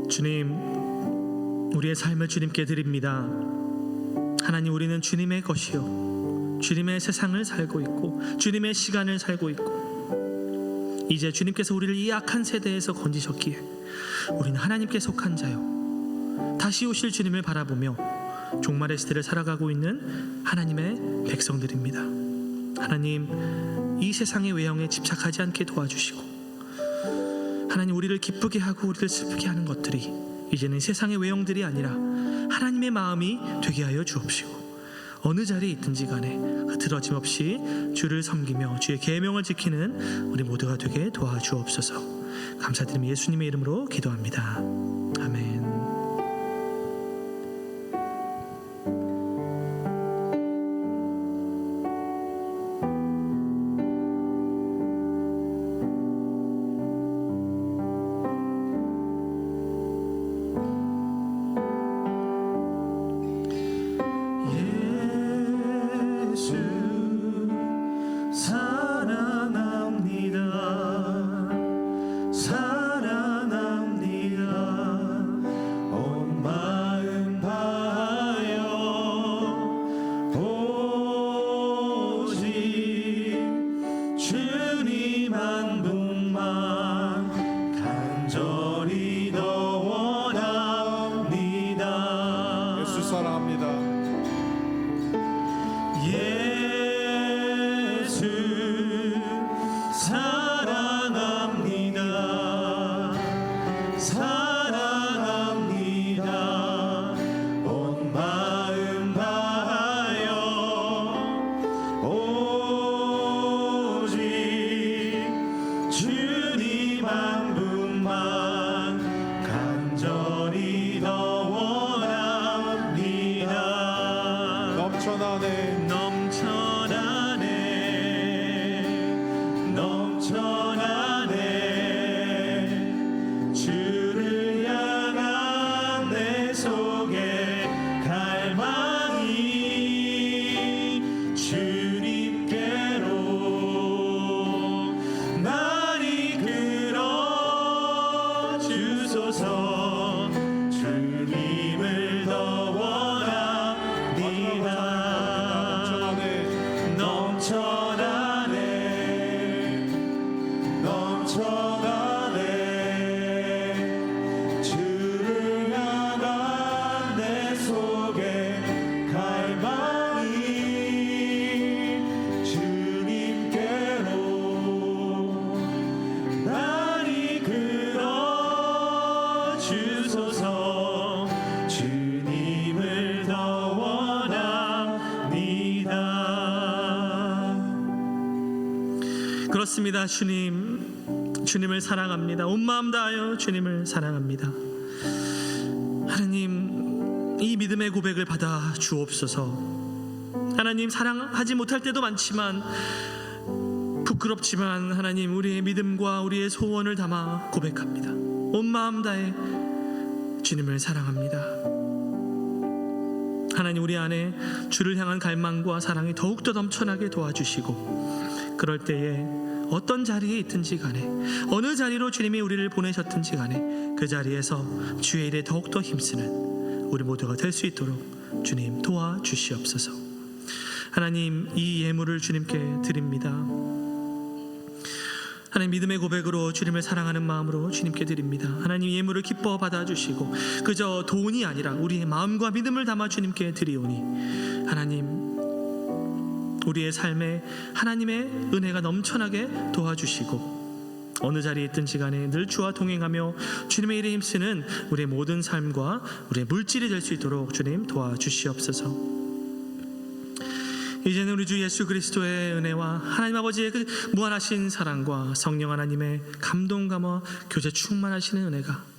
주님, 우리의 삶을 주님께 드립니다. 하나님, 우리는 주님의 것이요 주님의 세상을 살고 있고 주님의 시간을 살고 있고 이제 주님께서 우리를 이 악한 세대에서 건지셨기에 우리는 하나님께 속한 자요 다시 오실 주님을 바라보며 종말의 시대를 살아가고 있는 하나님의 백성들입니다. 하나님, 이 세상의 외형에 집착하지 않게 도와주시고 하나님, 우리를 기쁘게 하고 우리를 슬프게 하는 것들이 이제는 세상의 외형들이 아니라 하나님의 마음이 되게 하여 주옵시고 어느 자리에 있든지 간에 흐트러짐 없이 주를 섬기며 주의 계명을 지키는 우리 모두가 되게 도와주옵소서. 감사드리며 예수님의 이름으로 기도합니다. 아멘. 사랑합니다. 그렇습니다. 주님을 사랑합니다. 온 마음 다하여 주님을 사랑합니다. 하나님, 이 믿음의 고백을 받아 주옵소서. 하나님, 사랑하지 못할 때도 많지만, 부끄럽지만 하나님, 우리의 믿음과 우리의 소원을 담아 고백합니다. 온 마음 다해 주님을 사랑합니다. 하나님, 우리 안에 주를 향한 갈망과 사랑이 더욱더 넘쳐나게 도와주시고, 그럴 때에 어떤 자리에 있든지 간에, 어느 자리로 주님이 우리를 보내셨든지 간에 그 자리에서 주의 일에 더욱더 힘쓰는 우리 모두가 될 수 있도록 주님 도와주시옵소서. 하나님, 이 예물을 주님께 드립니다. 하나님, 믿음의 고백으로 주님을 사랑하는 마음으로 주님께 드립니다. 하나님, 예물을 기뻐 받아주시고 그저 돈이 아니라 우리의 마음과 믿음을 담아 주님께 드리오니, 하나님, 우리의 삶에 하나님의 은혜가 넘쳐나게 도와주시고 어느 자리에 있든지 간에 늘 주와 동행하며 주님의 일에 힘쓰는 우리의 모든 삶과 우리의 물질이 될 수 있도록 주님 도와주시옵소서. 이제는 우리 주 예수 그리스도의 은혜와 하나님 아버지의 그 무한하신 사랑과 성령 하나님의 감동감화 교제 충만하시는 은혜가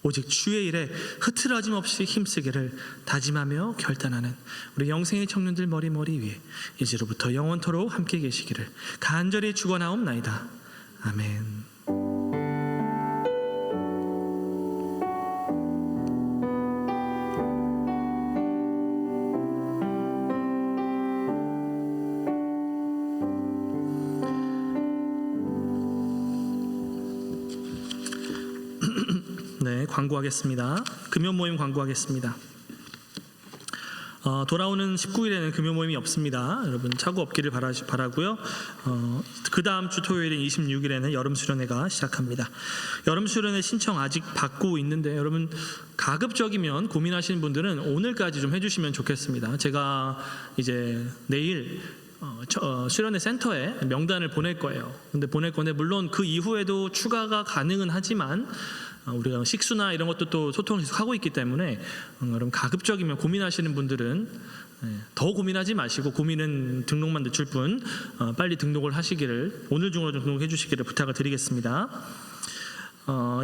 오직 주의 일에 흐트러짐 없이 힘쓰기를 다짐하며 결단하는 우리 영생의 청년들 머리 위에 이제로부터 영원토록 함께 계시기를 간절히 축원하옵나이다. 아멘. 네, 광고하겠습니다. 금요 모임 광고하겠습니다. 돌아오는 19일에는 금요 모임이 없습니다. 여러분 착오 없기를 바라고요. 그 다음 주 토요일인 26일에는 여름 수련회가 시작합니다. 여름 수련회 신청 아직 받고 있는데, 여러분 가급적이면 고민하시는 분들은 오늘까지 좀 해주시면 좋겠습니다. 제가 이제 내일 수련회 센터에 명단을 보낼 거예요. 근데 물론 그 이후에도 추가가 가능은 하지만 우리가 식수나 이런 것도 또 소통을 계속 하고 있기 때문에 여러분 가급적이면 고민하시는 분들은 더 고민하지 마시고, 고민은 등록만 늦출 뿐 빨리 등록을 하시기를, 오늘 중으로 좀 등록해 주시기를 부탁을 드리겠습니다.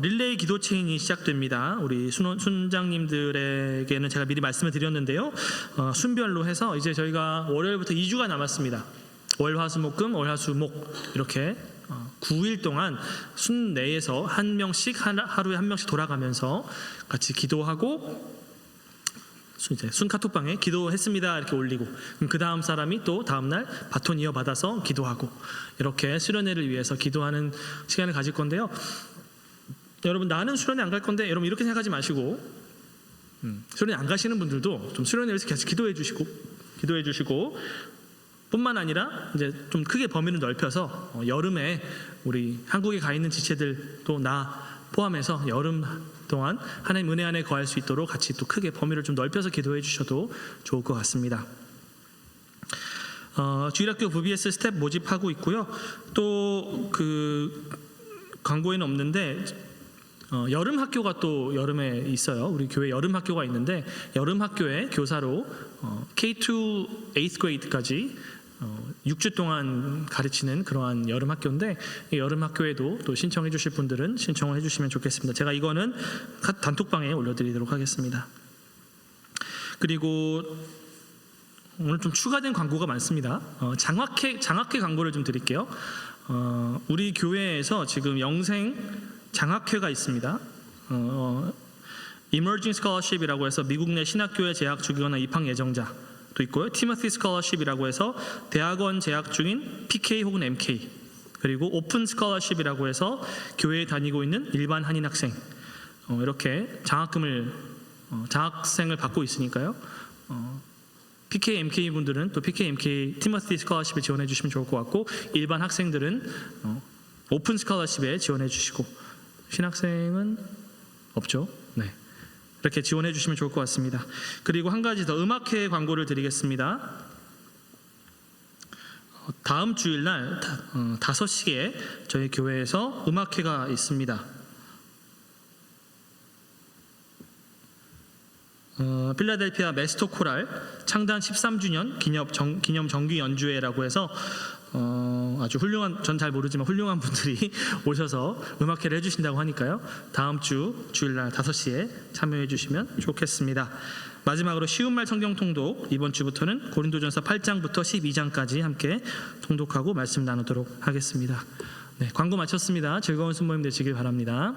릴레이 기도 체인이 시작됩니다. 우리 순장님들에게는 제가 미리 말씀을 드렸는데요, 순별로 해서 이제 저희가 월요일부터 2주가 남았습니다. 월화수목금, 월화수목 이렇게 9일 동안 순내에서 한 명씩 하루에 한 명씩 돌아가면서 같이 기도하고, 이제 순 카톡방에 기도했습니다 이렇게 올리고, 그 다음 사람이 또 다음날 바톤 이어받아서 기도하고, 이렇게 수련회를 위해서 기도하는 시간을 가질 건데요. 여러분, 나는 수련회 안 갈 건데, 여러분 이렇게 생각하지 마시고, 수련회 안 가시는 분들도 좀 수련회를 위해서 계속 기도해 주시고 뿐만 아니라 이제 좀 크게 범위를 넓혀서 여름에 우리 한국에 가 있는 지체들 또 나 포함해서 여름 동안 하나님 은혜 안에 거할 수 있도록 같이 또 크게 범위를 좀 넓혀서 기도해 주셔도 좋을 것 같습니다. 주일학교 VBS 스텝 모집하고 있고요. 또 그 광고에는 없는데 여름 학교가 또 여름에 있어요. 우리 교회 여름 학교가 있는데, 여름 학교에 교사로 K2 8th grade까지 6주 동안 가르치는 그러한 여름 학교인데, 이 여름 학교에도 또 신청해 주실 분들은 신청을 해 주시면 좋겠습니다. 제가 이거는 단톡방에 올려드리도록 하겠습니다. 그리고 오늘 좀 추가된 광고가 많습니다. 장학회 광고를 좀 드릴게요. 우리 교회에서 지금 영생 장학회가 있습니다. Emerging Scholarship이라고 해서 미국 내 신학교에 재학 중이거나 입학 예정자도 있고요. Timothy Scholarship이라고 해서 대학원 재학 중인 PK 혹은 MK, 그리고 Open Scholarship이라고 해서 교회에 다니고 있는 일반 한인 학생, 이렇게 장학생을 받고 있으니까요. PK, MK 분들은 또 PK, MK Timothy Scholarship에 지원해 주시면 좋을 것 같고, 일반 학생들은 오픈 스콜러십에 지원해 주시고, 신학생은 없죠. 네, 이렇게 지원해 주시면 좋을 것 같습니다. 그리고 한 가지 더 음악회 광고를 드리겠습니다. 다음 주일날 5시에 저희 교회에서 음악회가 있습니다. 필라델피아 메스토 코랄 창단 13주년 기념 정기 연주회라고 해서 아주 훌륭한, 전 잘 모르지만 훌륭한 분들이 오셔서 음악회를 해주신다고 하니까요. 다음 주 주일날 5시에 참여해 주시면 좋겠습니다. 마지막으로 쉬운 말 성경 통독, 이번 주부터는 고린도전서 8장부터 12장까지 함께 통독하고 말씀 나누도록 하겠습니다. 네, 광고 마쳤습니다. 즐거운 순모임 되시길 바랍니다.